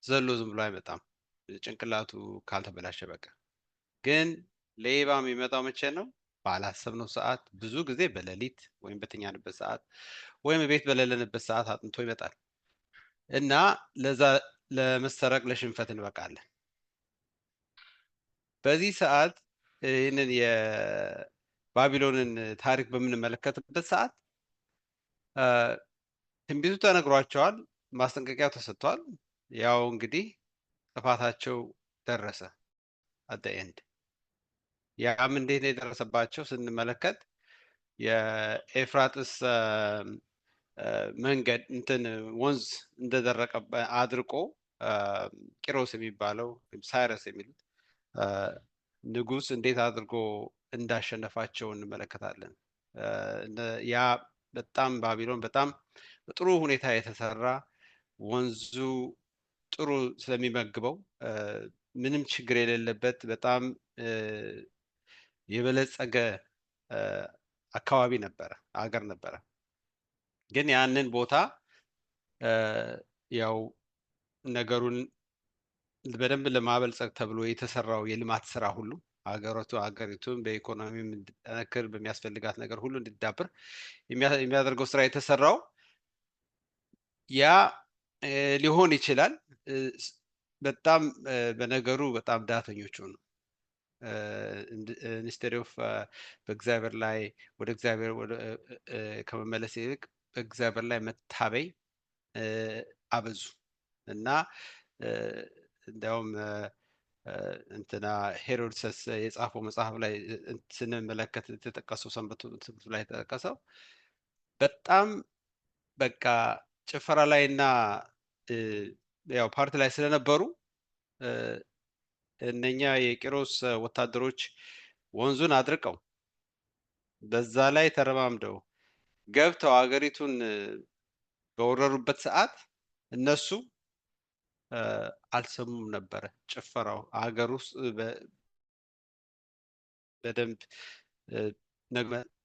ዘሎ ዝም ብሎ አይመጣም፣ ጭንቅላቱ ካልተበላሸ በቃ። ግን ሌባ የሚመጣው መቼ ነው? ባላሰብነው ሰዓት፣ ብዙ ጊዜ በሌሊት ወይም በተኛንበት ሰዓት ወይም ቤት በሌለንበት ሰዓት አጥንቶ ይመጣል እና ለዛ ለመሰረቅ ለሽንፈት እንበቃለን። በዚህ ሰዓት ይህንን የባቢሎንን ታሪክ በምንመለከትበት ሰዓት ትንቢቱ ተነግሯቸዋል፣ ማስጠንቀቂያው ተሰጥቷል። ያው እንግዲህ ጥፋታቸው ደረሰ አት ዘ ኤንድ። ያም እንዴት ነው የደረሰባቸው ስንመለከት የኤፍራጥስ መንገድ እንትን ወንዝ እንደደረቀ አድርቆ ቂሮስ የሚባለው ሳይረስ የሚሉት ንጉስ እንዴት አድርጎ እንዳሸነፋቸው እንመለከታለን። ያ በጣም ባቢሎን በጣም በጥሩ ሁኔታ የተሰራ ወንዙ ጥሩ ስለሚመግበው ምንም ችግር የሌለበት በጣም የበለጸገ አካባቢ ነበረ፣ አገር ነበረ። ግን ያንን ቦታ ያው ነገሩን በደንብ ለማበልጸግ ተብሎ የተሰራው የልማት ስራ ሁሉ ሀገሪቱን በኢኮኖሚ እንድጠነክር በሚያስፈልጋት ነገር ሁሉ እንድዳብር የሚያደርገው ስራ የተሰራው ያ ሊሆን ይችላል። በጣም በነገሩ በጣም ዳተኞች ሆኑ። ኢንስቴድ ኦፍ በእግዚአብሔር ላይ ወደ እግዚአብሔር ከመመለስ ይልቅ በእግዚአብሔር ላይ መታበይ አበዙ እና እንዲያውም እንትና ሄሮድስ የጻፈው መጽሐፍ ላይ ስንመለከት የተጠቀሰው ሰንበት ትምህርት ላይ የተጠቀሰው በጣም በቃ ጭፈራ ላይ እና ያው ፓርቲ ላይ ስለነበሩ እነኛ የቂሮስ ወታደሮች ወንዙን አድርቀው በዛ ላይ ተረማምደው ገብተው ሀገሪቱን በወረሩበት ሰዓት እነሱ አልሰሙም ነበረ። ጭፈራው ሀገር ውስጥ በደንብ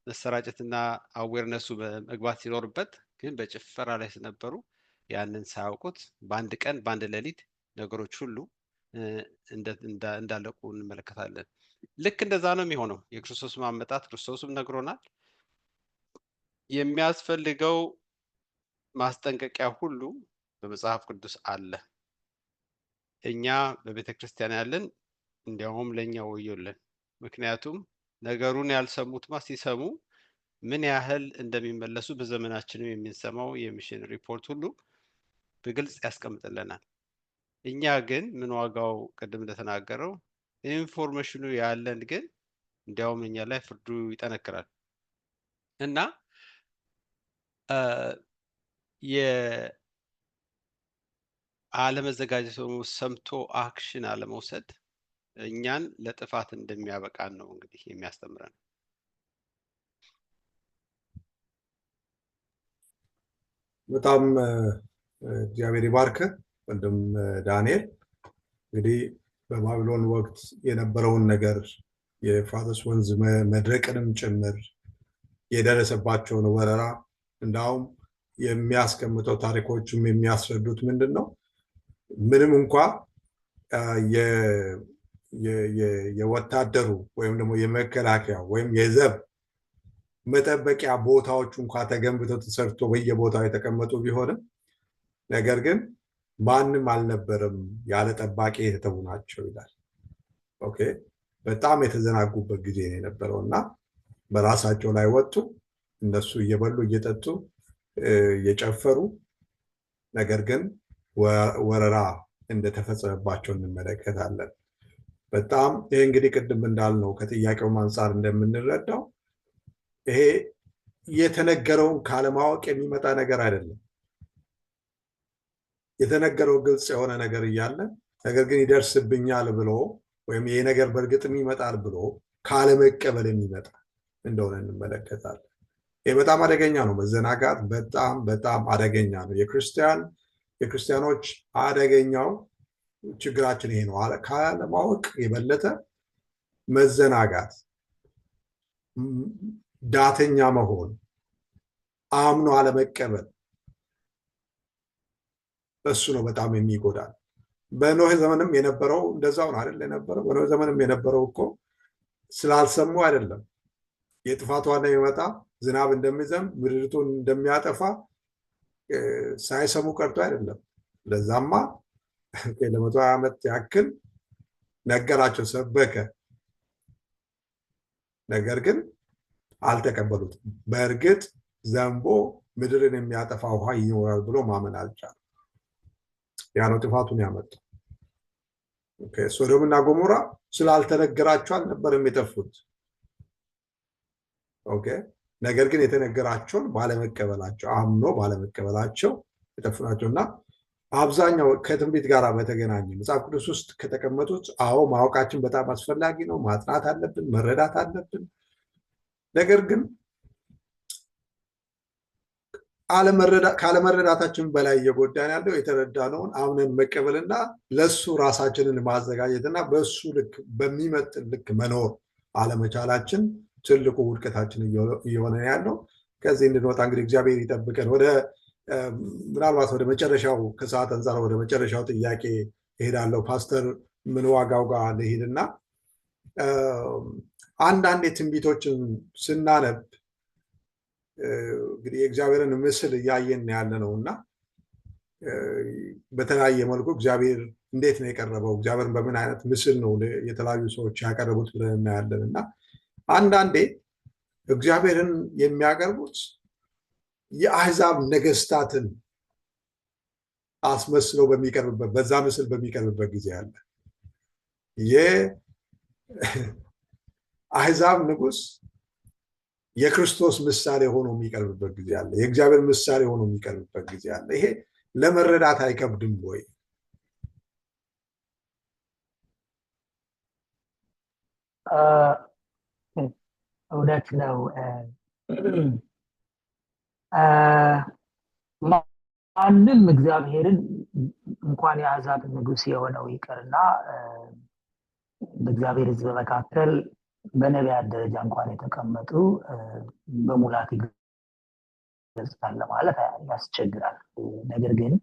መሰራጨትና አዌርነሱ መግባት ሲኖርበት ግን በጭፈራ ላይ ስለነበሩ ያንን ሳያውቁት በአንድ ቀን በአንድ ሌሊት ነገሮች ሁሉ እንዳለቁ እንመለከታለን። ልክ እንደዛ ነው የሚሆነው። የክርስቶስ ማመጣት ክርስቶስም ነግሮናል። የሚያስፈልገው ማስጠንቀቂያ ሁሉ በመጽሐፍ ቅዱስ አለ። እኛ በቤተ ክርስቲያን ያለን እንዲያውም ለእኛ ወዮልን። ምክንያቱም ነገሩን ያልሰሙትማ ሲሰሙ ምን ያህል እንደሚመለሱ በዘመናችንም የምንሰማው የሚሽን ሪፖርት ሁሉ በግልጽ ያስቀምጥልናል። እኛ ግን ምን ዋጋው ቅድም እንደተናገረው ኢንፎርሜሽኑ ያለን ግን እንዲያውም እኛ ላይ ፍርዱ ይጠነክራል እና የአለመዘጋጀት ሰምቶ አክሽን አለመውሰድ እኛን ለጥፋት እንደሚያበቃን ነው እንግዲህ የሚያስተምረን። በጣም እግዚአብሔር ይባርክ ወንድም ዳንኤል። እንግዲህ በባቢሎን ወቅት የነበረውን ነገር የኤፍራጥስ ወንዝ መድረቅንም ጭምር የደረሰባቸውን ወረራ እንዳውም የሚያስቀምጠው ታሪኮችም የሚያስረዱት ምንድን ነው? ምንም እንኳ የወታደሩ ወይም ደግሞ የመከላከያ ወይም የዘብ መጠበቂያ ቦታዎች እንኳ ተገንብተው ተሰርቶ በየቦታው የተቀመጡ ቢሆንም ነገር ግን ማንም አልነበረም፣ ያለ ጠባቂ የተተዉ ናቸው ይላል። ኦኬ፣ በጣም የተዘናጉበት ጊዜ ነው የነበረው እና በራሳቸው ላይ ወጡ። እነሱ እየበሉ እየጠጡ እየጨፈሩ፣ ነገር ግን ወረራ እንደተፈጸመባቸው እንመለከታለን። በጣም ይሄ እንግዲህ ቅድም እንዳልነው ከጥያቄው አንጻር እንደምንረዳው ይሄ የተነገረውን ካለማወቅ የሚመጣ ነገር አይደለም። የተነገረው ግልጽ የሆነ ነገር እያለ ነገር ግን ይደርስብኛል ብሎ ወይም ይሄ ነገር በእርግጥም ይመጣል ብሎ ካለመቀበል የሚመጣ እንደሆነ እንመለከታለን። ይሄ በጣም አደገኛ ነው። መዘናጋት በጣም በጣም አደገኛ ነው። የክርስቲያኖች አደገኛው ችግራችን ይሄ ነው። ካለማወቅ የበለጠ መዘናጋት፣ ዳተኛ መሆን፣ አምኖ አለመቀበል፣ እሱ ነው በጣም የሚጎዳል። በኖህ ዘመንም የነበረው እንደዛው ነው አይደል? የነበረው በኖህ ዘመንም የነበረው እኮ ስላልሰሙ አይደለም። የጥፋት ዋና የሚመጣ ዝናብ እንደሚዘንብ ምድሪቱን እንደሚያጠፋ ሳይሰሙ ቀርቶ አይደለም። ለዛማ ለ120 ዓመት ያክል ነገራቸው፣ ሰበከ። ነገር ግን አልተቀበሉትም። በእርግጥ ዘንቦ ምድርን የሚያጠፋ ውሃ ይኖራል ብሎ ማመን አልቻለም። ያ ነው ጥፋቱን ያመጣው። ሶዶምና ጎሞራ ስላልተነገራቸው አልነበረም የጠፉት። ነገር ግን የተነገራቸውን ባለመቀበላቸው አምኖ ባለመቀበላቸው የጠፉ ናቸው። እና አብዛኛው ከትንቢት ጋር በተገናኘ መጽሐፍ ቅዱስ ውስጥ ከተቀመጡት ማወቃችን በጣም አስፈላጊ ነው። ማጥናት አለብን፣ መረዳት አለብን። ነገር ግን ካለመረዳታችን በላይ እየጎዳን ያለው የተረዳነውን አምነን መቀበልና ለሱ ራሳችንን ማዘጋጀትና በሱ ልክ በሚመጥን ልክ መኖር አለመቻላችን ትልቁ ውድቀታችን እየሆነ ያለው። ከዚህ እንድንወጣ እንግዲህ እግዚአብሔር ይጠብቀን። ምናልባት ወደ መጨረሻው ከሰዓት አንጻር ወደ መጨረሻው ጥያቄ እሄዳለሁ። ፓስተር ምንዋጋው ጋር ልሂድና አንዳንድ ትንቢቶችን ስናነብ እንግዲህ የእግዚአብሔርን ምስል እያየን ያለ ነው እና በተለያየ መልኩ እግዚአብሔር እንዴት ነው የቀረበው፣ እግዚአብሔርን በምን አይነት ምስል ነው የተለያዩ ሰዎች ያቀረቡት ብለን እናያለን። እና አንዳንዴ እግዚአብሔርን የሚያቀርቡት የአሕዛብ ነገስታትን አስመስለው በዛ ምስል በሚቀርብበት ጊዜ አለ። የአሕዛብ ንጉስ የክርስቶስ ምሳሌ ሆኖ የሚቀርብበት ጊዜ አለ። የእግዚአብሔር ምሳሌ ሆኖ የሚቀርብበት ጊዜ አለ። ይሄ ለመረዳት አይከብድም ወይ? እውነት ነው። ማንም እግዚአብሔርን እንኳን የአሕዛብ ንጉስ የሆነው ይቅርና በእግዚአብሔር ሕዝብ መካከል በነቢያት ደረጃ እንኳን የተቀመጡ በሙላት ይገልጻል ለማለት ያስቸግራል። ነገር ግን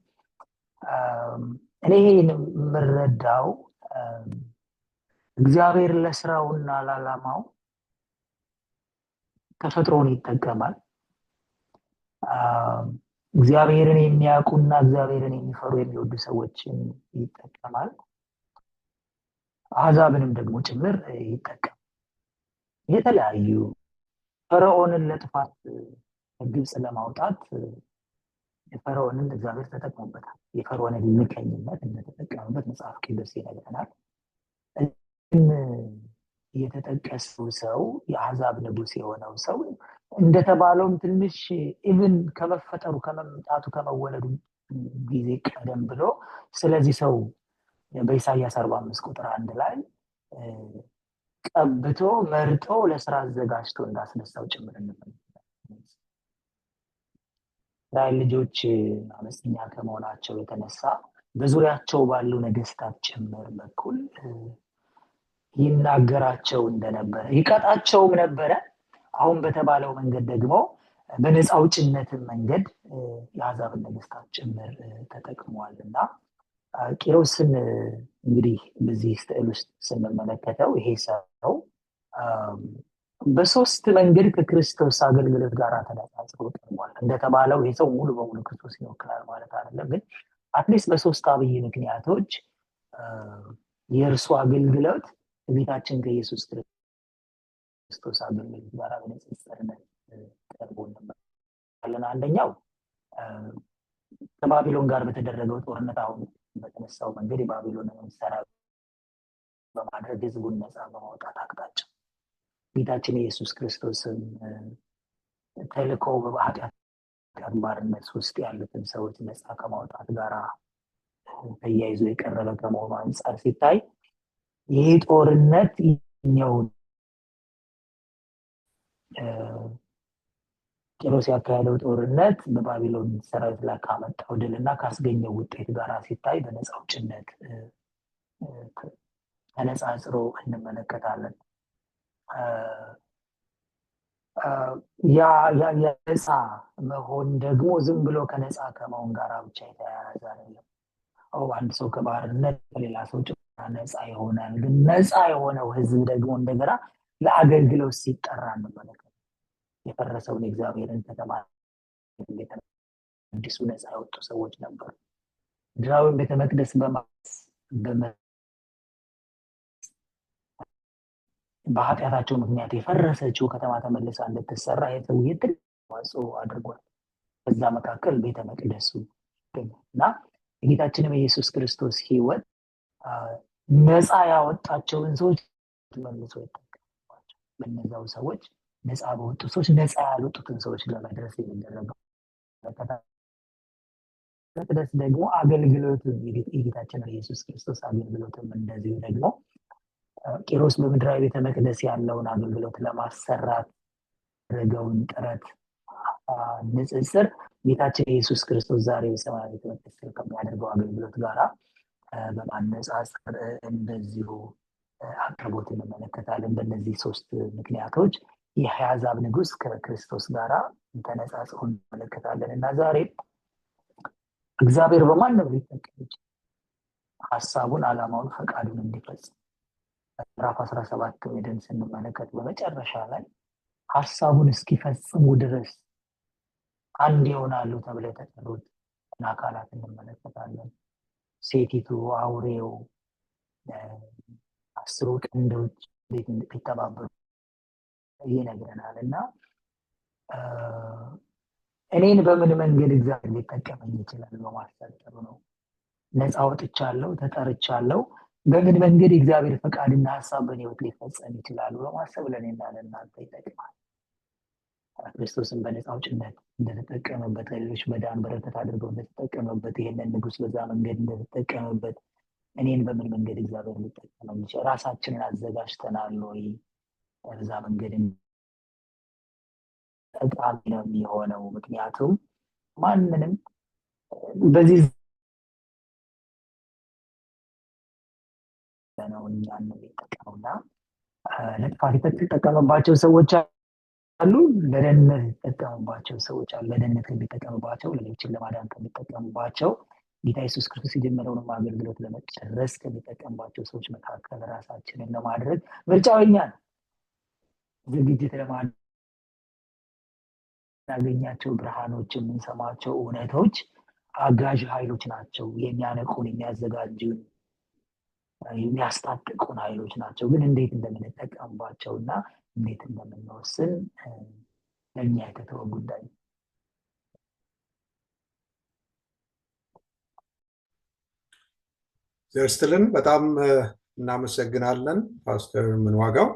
እኔ የምረዳው እግዚአብሔር ለስራውና ለዓላማው ተፈጥሮን ይጠቀማል። እግዚአብሔርን የሚያውቁና እግዚአብሔርን የሚፈሩ የሚወዱ ሰዎችን ይጠቀማል። አሕዛብንም ደግሞ ጭምር ይጠቀማል። የተለያዩ ፈርዖንን ለጥፋት ግብፅ ለማውጣት ፈርዖንን እግዚአብሔር ተጠቅሞበታል። የፈርዖንን ምቀኝነት እንደተጠቀመበት መጽሐፍ ቅዱስ ይነግረናል። የተጠቀሰው ሰው የአሕዛብ ንጉስ የሆነው ሰው እንደተባለውም ትንሽ ኢቭን ከመፈጠሩ ከመምጣቱ ከመወለዱ ጊዜ ቀደም ብሎ ስለዚህ ሰው በኢሳይያስ 45 ቁጥር 1 ላይ ቀብቶ መርጦ ለስራ አዘጋጅቶ እንዳስነሳው ጭምር እንመለከታለን። እስራኤል ልጆች አመፀኛ ከመሆናቸው የተነሳ በዙሪያቸው ባሉ ነገስታት ጭምር በኩል ይናገራቸው እንደነበረ ይቀጣቸውም ነበረ። አሁን በተባለው መንገድ ደግሞ በነፃ አውጭነትን መንገድ የአሕዛብን ነገስታት ጭምር ተጠቅመዋልና ቂሮስን እንግዲህ በዚህ ስዕል ውስጥ ስንመለከተው ይሄ ሰው በሶስት መንገድ ከክርስቶስ አገልግሎት ጋር ተነጻጽሮ ቀርቧል። እንደተባለው ይሄ ሰው ሙሉ በሙሉ ክርስቶስን ይወክላል ማለት አይደለም፣ ግን አትሊስት በሶስት አብይ ምክንያቶች የእርሱ አገልግሎት ከጌታችን ከኢየሱስ ክርስቶስ አገልግሎት ጋር በንጽጽርነት ቀርቦ ነበር። አንደኛው ከባቢሎን ጋር በተደረገው ጦርነት አሁን በተነሳው መንገድ የባቢሎንን ሰራዊት በማድረግ ህዝቡን ነፃ በማውጣት አቅጣጫ ጌታችን ኢየሱስ ክርስቶስን ተልኮ በኃጢአት ባርነት ውስጥ ያሉትን ሰዎች ነፃ ከማውጣት ጋር ተያይዞ የቀረበ ከመሆኑ አንጻር ሲታይ ይህ ጦርነት ይኛውን ቂሮስ ያካሄደው ጦርነት በባቢሎን ሰራዊት ላይ ካመጣው ድልና ካስገኘው ውጤት ጋር ሲታይ በነፃ አውጭነት ተነጻጽሮ እንመለከታለን። ያ ነፃ መሆን ደግሞ ዝም ብሎ ከነፃ ከመሆን ጋር ብቻ የተያያዘ አይደለም። አንድ ሰው ከባርነት ከሌላ ሰው ነፃ ይሆናል፣ ግን ነፃ የሆነው ህዝብ ደግሞ እንደገና ለአገልግሎት ሲጠራ እንመለከታለን። የፈረሰውን የእግዚአብሔርን ከተማ አዲሱ ነፃ ያወጡ ሰዎች ነበሩ። ምድራዊውን ቤተመቅደስ በኃጢአታቸው ምክንያት የፈረሰችው ከተማ ተመልሳ እንድትሰራ የሰውዬ ትልቅ አስተዋጽኦ አድርጓል። በዛ መካከል ቤተ መቅደሱ ይገኛል እና የጌታችንም የኢየሱስ ክርስቶስ ሕይወት ነፃ ያወጣቸውን ሰዎች መልሶ ይጠቀምባቸው። በእነዛው ሰዎች ነፃ በወጡ ሰዎች ነፃ ያልወጡትን ሰዎች ለመድረስ የሚደረገው መቅደስ ደግሞ አገልግሎት የጌታችን ኢየሱስ ክርስቶስ አገልግሎትም እንደዚሁ ደግሞ ቂሮስ በምድራዊ ቤተ መቅደስ ያለውን አገልግሎት ለማሰራት ያደረገውን ጥረት ንጽጽር ጌታችን ኢየሱስ ክርስቶስ ዛሬ በሰማያዊ ቤተ መቅደስ ከሚያደርገው አገልግሎት ጋራ በማነጻጸር እንደዚሁ አቅርቦት እንመለከታለን። በእነዚህ ሶስት ምክንያቶች የአሕዛብ ንጉሥ ከክርስቶስ ጋራ ተነጻጽሮ እንመለከታለን እና ዛሬ እግዚአብሔር በማንም ሊጠቀም ይችላል ሀሳቡን፣ ዓላማውን፣ ፈቃዱን እንዲፈጽም ምዕራፍ 17 ሄደን ስንመለከት በመጨረሻ ላይ ሀሳቡን እስኪፈጽሙ ድረስ አንድ ይሆናሉ ተብለው የተጠሩት አካላት እንመለከታለን። ሴቲቱ፣ አውሬው፣ 10 ቀንዶች እንዴት እንደሚተባበሩ ይነግረናል እና እኔን በምን መንገድ እግዚአብሔር ሊጠቀመኝ ይችላል በማሰብ ጥሩ ነው። ነፃ ወጥቻለሁ፣ ተጠርቻለሁ፣ በምን መንገድ የእግዚአብሔር ፈቃድና ሀሳብ በእኔ ሕይወት ሊፈጸም ይችላሉ በማሰብ ለእኔና ለእናንተ ይጠቅማል። ክርስቶስን በነፃ አውጭነት እንደተጠቀመበት፣ ለሌሎች መዳን በረከት አድርገው እንደተጠቀመበት፣ ይህንን ንጉሥ በዛ መንገድ እንደተጠቀመበት እኔን በምን መንገድ እግዚአብሔር ሊጠቀመኝ ይችላል? ራሳችንን አዘጋጅተናል ወይ? በዛ መንገድ ጠቃሚ ነው የሚሆነው። ምክንያቱም ማንንም በዚህ ነው እኛን የሚጠቀመውና ለጥፋት የተጠቀመባቸው ሰዎች አሉ፣ ለደህንነት የተጠቀሙባቸው ሰዎች አሉ። ለደህንነት ከሚጠቀምባቸው፣ ሌሎችን ለማዳን ከሚጠቀሙባቸው፣ ጌታ ኢየሱስ ክርስቶስ የጀመረውንም አገልግሎት ለመጨረስ ከሚጠቀምባቸው ሰዎች መካከል ራሳችንን ለማድረግ ምርጫው የኛ ነው። ዝግጅት ለማድረግ ያገኛቸው ብርሃኖች፣ የምንሰማቸው እውነቶች አጋዥ ኃይሎች ናቸው። የሚያነቁን፣ የሚያዘጋጁን፣ የሚያስታጥቁን ኃይሎች ናቸው። ግን እንዴት እንደምንጠቀምባቸው እና እንዴት እንደምንወስን ለእኛ የተተወ ጉዳይ። ዘርስትልን በጣም እናመሰግናለን ፓስተር ምንዋጋው።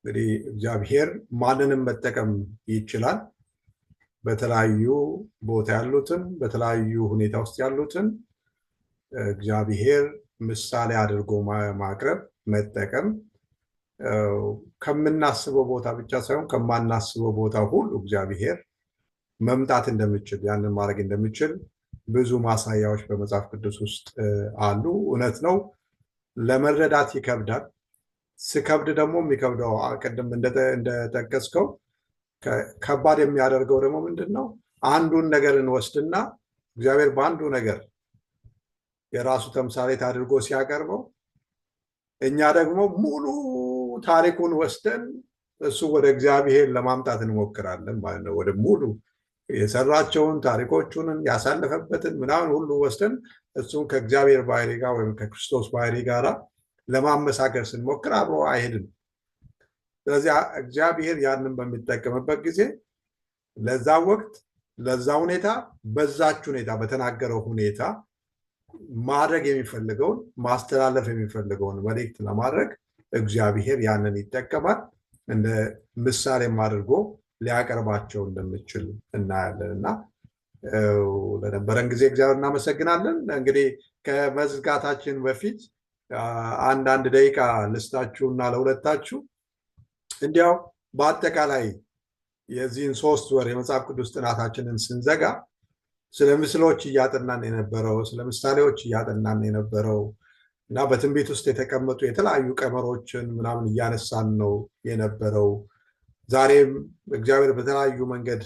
እንግዲህ እግዚአብሔር ማንንም መጠቀም ይችላል። በተለያዩ ቦታ ያሉትን፣ በተለያዩ ሁኔታ ውስጥ ያሉትን እግዚአብሔር ምሳሌ አድርጎ ማቅረብ፣ መጠቀም ከምናስበው ቦታ ብቻ ሳይሆን ከማናስበው ቦታ ሁሉ እግዚአብሔር መምጣት እንደሚችል፣ ያንን ማድረግ እንደሚችል ብዙ ማሳያዎች በመጽሐፍ ቅዱስ ውስጥ አሉ። እውነት ነው፣ ለመረዳት ይከብዳል። ስከብድ ደግሞ የሚከብደው ቅድም እንደጠቀስከው ከባድ የሚያደርገው ደግሞ ምንድን ነው? አንዱን ነገር እንወስድና እግዚአብሔር በአንዱ ነገር የራሱ ተምሳሌት አድርጎ ሲያቀርበው እኛ ደግሞ ሙሉ ታሪኩን ወስደን እሱ ወደ እግዚአብሔር ለማምጣት እንሞክራለን ማለት ነው። ወደ ሙሉ የሰራቸውን ታሪኮቹን ያሳለፈበትን ምናምን ሁሉ ወስደን እሱን ከእግዚአብሔር ባህሪ ጋር ወይም ከክርስቶስ ባህሪ ጋር ለማመሳከር ስንሞክር አብሮ አይሄድም። ስለዚህ እግዚአብሔር ያንን በሚጠቀምበት ጊዜ ለዛ ወቅት፣ ለዛ ሁኔታ፣ በዛች ሁኔታ በተናገረው ሁኔታ ማድረግ የሚፈልገውን ማስተላለፍ የሚፈልገውን መልእክት ለማድረግ እግዚአብሔር ያንን ይጠቀማል። እንደ ምሳሌም አድርጎ ሊያቀርባቸው እንደሚችል እናያለን እና ለነበረን ጊዜ እግዚአብሔር እናመሰግናለን። እንግዲህ ከመዝጋታችን በፊት አንዳንድ ደቂቃ ልስጣችሁና ለሁለታችሁ እንዲያው በአጠቃላይ የዚህን 3 ወር የመጽሐፍ ቅዱስ ጥናታችንን ስንዘጋ ስለ ምስሎች እያጠናን የነበረው፣ ስለ ምሳሌዎች እያጠናን የነበረው እና በትንቢት ውስጥ የተቀመጡ የተለያዩ ቀመሮችን ምናምን እያነሳን ነው የነበረው። ዛሬም እግዚአብሔር በተለያዩ መንገድ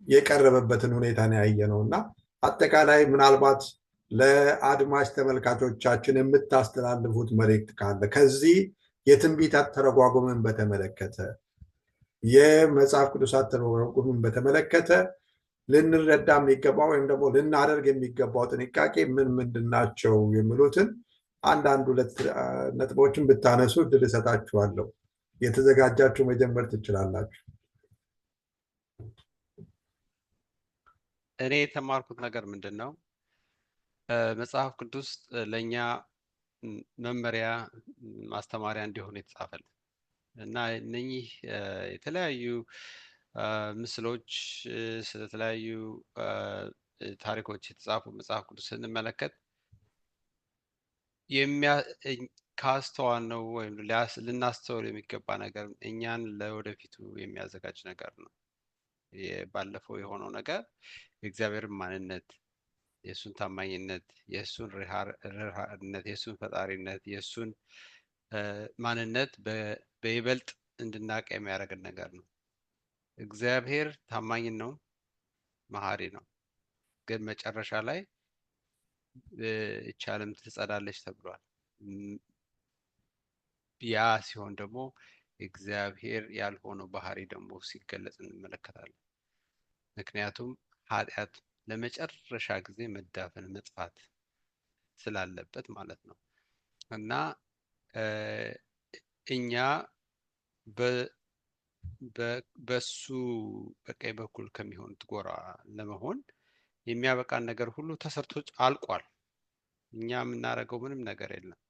የቀረበበትን ሁኔታ ነው ያየነው እና አጠቃላይ ምናልባት ለአድማጭ ተመልካቾቻችን የምታስተላልፉት መልእክት ካለ ከዚህ የትንቢት አተረጓጎምን በተመለከተ፣ የመጽሐፍ ቅዱስ አተረጓጎምን በተመለከተ ልንረዳ የሚገባው ወይም ደግሞ ልናደርግ የሚገባው ጥንቃቄ ምን ምንድን ናቸው የሚሉትን አንዳንድ ሁለት ነጥቦችን ብታነሱ እድል እሰጣችኋለሁ። የተዘጋጃችሁ መጀመር ትችላላችሁ። እኔ የተማርኩት ነገር ምንድን ነው? መጽሐፍ ቅዱስ ለእኛ መመሪያ ማስተማሪያ እንዲሆን የተጻፈልን እና እነኚህ የተለያዩ ምስሎች ስለተለያዩ ታሪኮች የተጻፉ መጽሐፍ ቅዱስ ስንመለከት ካስተዋል ነው ወይም ልናስተውል የሚገባ ነገር እኛን ለወደፊቱ የሚያዘጋጅ ነገር ነው። ባለፈው የሆነው ነገር የእግዚአብሔርን ማንነት፣ የእሱን ታማኝነት፣ የእሱን ርኅራኄነት፣ የእሱን ፈጣሪነት፣ የእሱን ማንነት በይበልጥ እንድናውቅ የሚያደርግን ነገር ነው። እግዚአብሔር ታማኝ ነው፣ መሐሪ ነው። ግን መጨረሻ ላይ ይህች ዓለም ትጸዳለች ተብሏል። ያ ሲሆን ደግሞ እግዚአብሔር ያልሆነው ባህሪ ደግሞ ሲገለጽ እንመለከታለን። ምክንያቱም ኃጢአት ለመጨረሻ ጊዜ መዳፈን መጥፋት ስላለበት ማለት ነው እና እኛ በሱ በቀኝ በኩል ከሚሆኑት ጎራ ለመሆን የሚያበቃን ነገር ሁሉ ተሰርቶ አልቋል። እኛ የምናደርገው ምንም ነገር የለም።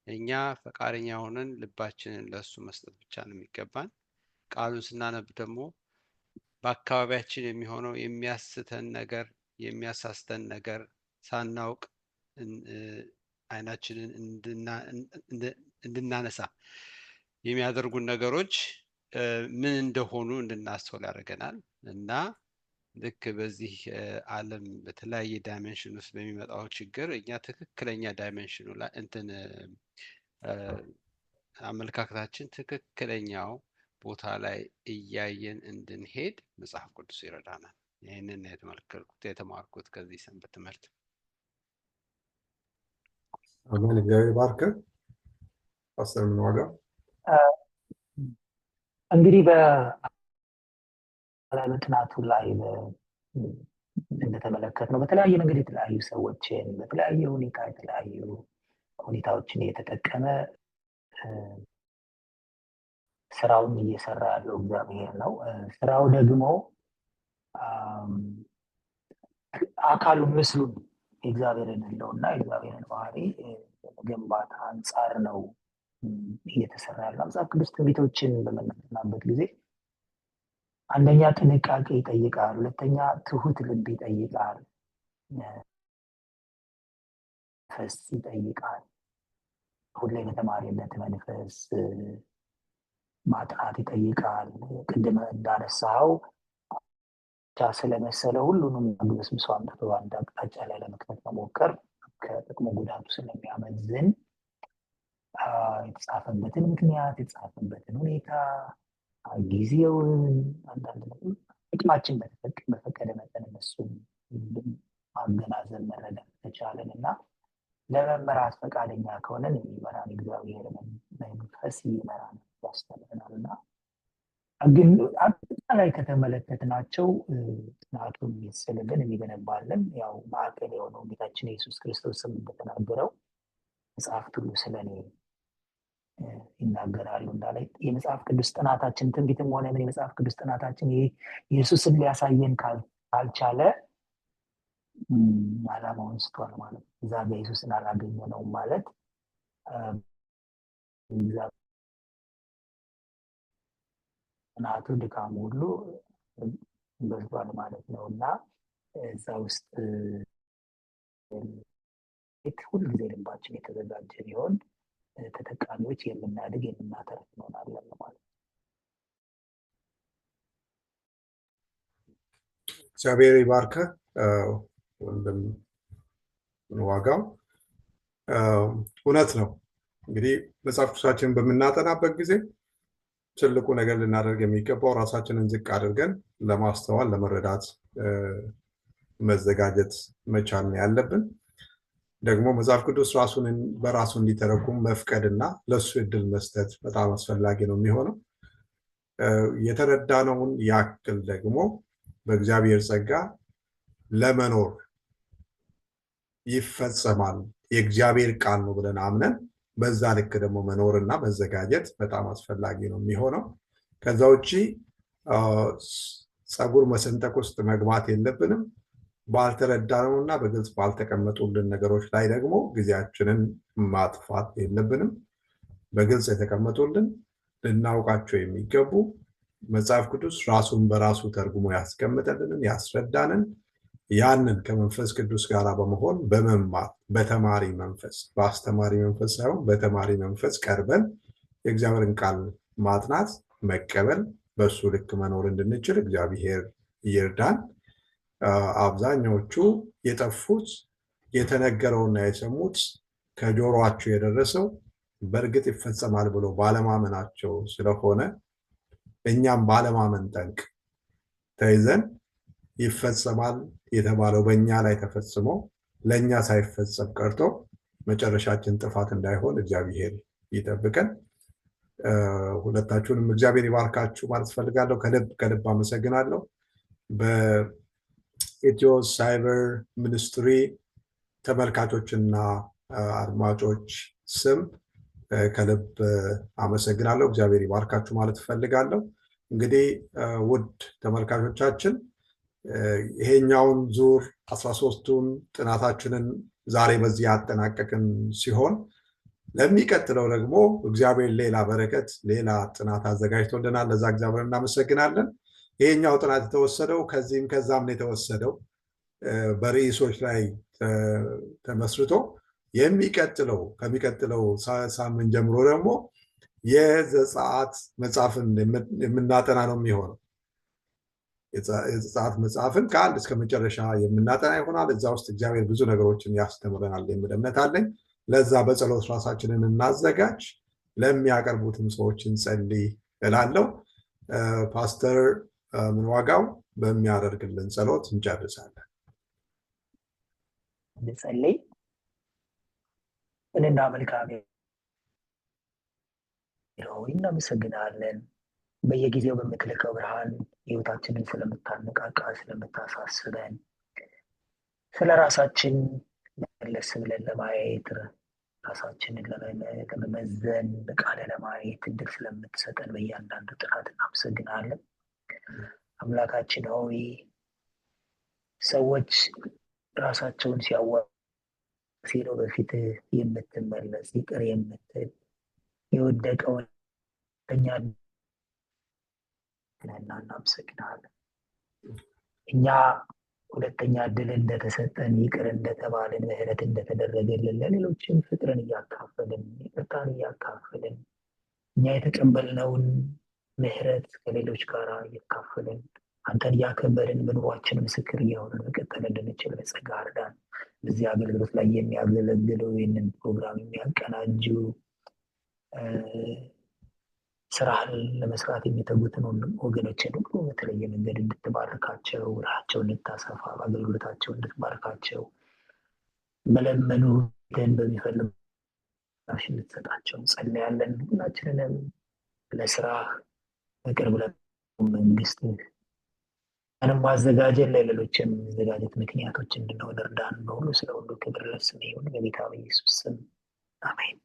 እኛ ፈቃደኛ ሆነን ልባችንን ለእሱ መስጠት ብቻ ነው የሚገባን። ቃሉን ስናነብ ደግሞ በአካባቢያችን የሚሆነው የሚያስተን ነገር የሚያሳስተን ነገር ሳናውቅ አይናችንን እንድናነሳ የሚያደርጉን ነገሮች ምን እንደሆኑ እንድናስተውል ያደርገናል እና ልክ በዚህ ዓለም በተለያየ ዳይሜንሽን ውስጥ በሚመጣው ችግር እኛ ትክክለኛ ዳይሜንሽኑ ላይ አመለካከታችን ትክክለኛው ቦታ ላይ እያየን እንድንሄድ መጽሐፍ ቅዱስ ይረዳናል። ይህንን የተማርኩት ከዚህ ሰንበት ትምህርት። አሜን። እግዚአብሔር ባርከ ፓስተር ምንዋጋው። እንግዲህ በጥናቱ ላይ እንደተመለከት ነው በተለያየ መንገድ የተለያዩ ሰዎችን በተለያየ ሁኔታ የተለያዩ ሁኔታዎችን እየተጠቀመ ስራውን እየሰራ ያለው እግዚአብሔር ነው። ስራው ደግሞ አካሉን ምስሉን እግዚአብሔርን ያለውና እግዚአብሔርን ባህሪ በመገንባት አንጻር ነው እየተሰራ ያለው። መጽሐፍ ቅዱስ ትንቢቶችን በምናጠናበት ጊዜ አንደኛ ጥንቃቄ ይጠይቃል፣ ሁለተኛ ትሁት ልብ ይጠይቃል፣ መንፈስ ይጠይቃል፣ ሁሌ በተማሪነት መንፈስ ማጥናት ይጠይቃል። ቅድም እንዳነሳው ብቻ ስለመሰለ ሁሉንም አግበስብሶ አምጥቶ አንድ አቅጣጫ ላይ ለመክተት መሞከር ከጥቅሙ ጉዳቱ ስለሚያመዝን የተጻፈበትን ምክንያት የተጻፈበትን ሁኔታ ጊዜውን አንዳንድ ነገር ጥቅማችን በፈቀደ መጠን እነሱን ማገናዘብ መረዳት ተቻለን እና ለመመራት ፈቃደኛ ከሆነን የሚመራን እግዚአብሔር መንፈስ ይመራን ያስተምረናል እና ግን አጠቃላይ ከተመለከትናቸው ጥናቱን የሚስልልን የሚገነባልን ያው ማዕከል የሆነው ጌታችን ኢየሱስ ክርስቶስም እንደተናገረው መጽሐፍት ሁሉ ስለኔ ይናገራሉ እንዳለ የመጽሐፍ ቅዱስ ጥናታችን ትንቢትም ሆነ ምን የመጽሐፍ ቅዱስ ጥናታችን ኢየሱስን ሊያሳየን ካልቻለ ዓላማውን ስቷል ማለት ነው። እዛ ጋር ኢየሱስን አላገኘነውም ማለት ጥናቱ ድካሙ ሁሉ በዝቷል ማለት ነው እና እዛ ውስጥ ሁልጊዜ ልባችን የተዘጋጀ ቢሆን ተጠቃሚዎች የምናድግ የምናተርፍ እንሆናለን ማለት ነው። እግዚአብሔር ይባርከ ወንድም ምንዋጋው። እውነት ነው። እንግዲህ መጽሐፍ ቅዱሳችንን በምናጠናበት ጊዜ ትልቁ ነገር ልናደርግ የሚገባው ራሳችንን ዝቅ አድርገን ለማስተዋል ለመረዳት መዘጋጀት መቻል ነው ያለብን። ደግሞ መጽሐፍ ቅዱስ ራሱን በራሱ እንዲተረጉም መፍቀድና ለሱ እድል መስጠት በጣም አስፈላጊ ነው የሚሆነው። የተረዳነውን ያክል ደግሞ በእግዚአብሔር ጸጋ ለመኖር ይፈጸማል የእግዚአብሔር ቃል ነው ብለን አምነን በዛ ልክ ደግሞ መኖርና መዘጋጀት በጣም አስፈላጊ ነው የሚሆነው። ከዛ ውጭ ፀጉር መሰንጠቅ ውስጥ መግባት የለብንም። ባልተረዳነውና በግልጽ ባልተቀመጡልን ነገሮች ላይ ደግሞ ጊዜያችንን ማጥፋት የለብንም። በግልጽ የተቀመጡልን ልናውቃቸው የሚገቡ መጽሐፍ ቅዱስ ራሱን በራሱ ተርጉሞ ያስቀምጠልንን ያስረዳንን ያንን ከመንፈስ ቅዱስ ጋር በመሆን በመማር በተማሪ መንፈስ በአስተማሪ መንፈስ ሳይሆን በተማሪ መንፈስ ቀርበን የእግዚአብሔርን ቃል ማጥናት መቀበል በሱ ልክ መኖር እንድንችል እግዚአብሔር ይርዳን። አብዛኛዎቹ የጠፉት የተነገረውና የሰሙት ከጆሮአቸው የደረሰው በእርግጥ ይፈጸማል ብሎ ባለማመናቸው ስለሆነ እኛም ባለማመን ጠንቅ ተይዘን ይፈጸማል የተባለው በእኛ ላይ ተፈጽሞ ለእኛ ሳይፈጸም ቀርቶ መጨረሻችን ጥፋት እንዳይሆን እግዚአብሔር ይጠብቀን። ሁለታችሁንም እግዚአብሔር ይባርካችሁ ማለት ፈልጋለሁ። ከልብ አመሰግናለሁ። በኢትዮ ሳይበር ሚኒስትሪ ተመልካቾችና አድማጮች ስም ከልብ አመሰግናለሁ። እግዚአብሔር ይባርካችሁ ማለት ፈልጋለሁ። እንግዲህ ውድ ተመልካቾቻችን ይሄኛውን ዙር 13ቱን ጥናታችንን ዛሬ በዚህ ያጠናቀቅን ሲሆን ለሚቀጥለው ደግሞ እግዚአብሔር ሌላ በረከት ሌላ ጥናት አዘጋጅቶልናል። ለዛ እግዚአብሔር እናመሰግናለን። ይሄኛው ጥናት የተወሰደው ከዚህም ከዛም ነው የተወሰደው በርዕሶች ላይ ተመስርቶ የሚቀጥለው ከሚቀጥለው ሳምንት ጀምሮ ደግሞ የዘጸአት መጽሐፍን የምናጠና ነው የሚሆነው። የዘጸአት መጽሐፍን ከአንድ እስከ መጨረሻ የምናጠና ይሆናል። እዛ ውስጥ እግዚአብሔር ብዙ ነገሮችን ያስተምረናል የሚል እምነት አለኝ። ለዛ በጸሎት ራሳችንን እናዘጋጅ፣ ለሚያቀርቡትም ሰዎች እንጸልይ እላለሁ። ፓስተር ምንዋጋው በሚያደርግልን ጸሎት እንጨርሳለን። እንጸልይ። እኔና መልካም ሆይ እናመሰግናለን። በየጊዜው በምትልከው ብርሃን ህይወታችንን ስለምታነቃቃ ስለምታሳስበን ስለ ራሳችን መለስ ብለን ለማየት ራሳችንን ለመመዘን በቃለ ለማየት እድል ስለምትሰጠን በእያንዳንዱ ጥናት እናመሰግናለን። አምላካችን ሆይ ሰዎች ራሳቸውን ሲሉ በፊት የምትመለስ ይቅር የምትል የወደቀውን እኛ እናመሰግናለን። እኛ ሁለተኛ እድል እንደተሰጠን ይቅር እንደተባልን ምህረት እንደተደረገልን ለሌሎችም ፍቅርን እያካፈልን ይቅርታን እያካፈልን እኛ የተቀበልነውን ምህረት ከሌሎች ጋር እያካፈልን አንተን እያከበርን በኑሯችን ምስክር እየሆንን መቀጠል እንድንችል በጸጋ እርዳን። በዚህ አገልግሎት ላይ የሚያገለግሉ ይህንን ፕሮግራም የሚያቀናጁ ስራህን ለመስራት የሚተጉትን ወገኖችን ሁሉ በተለየ መንገድ እንድትባርካቸው፣ ራቸውን እንድታሰፋ፣ በአገልግሎታቸው እንድትባርካቸው፣ መለመኑትን በሚፈልጉ እንድትሰጣቸው እንጸልያለን። ሁላችንንም ለስራ በቅርብ ለመንግስት ምንም ማዘጋጀት ለሌሎችም መዘጋጀት ምክንያቶች እንድንሆን እርዳን። በሁሉ ስለ ሁሉ ክብር ለስምህ ይሁን፣ በጌታ በኢየሱስ ስም አሜን።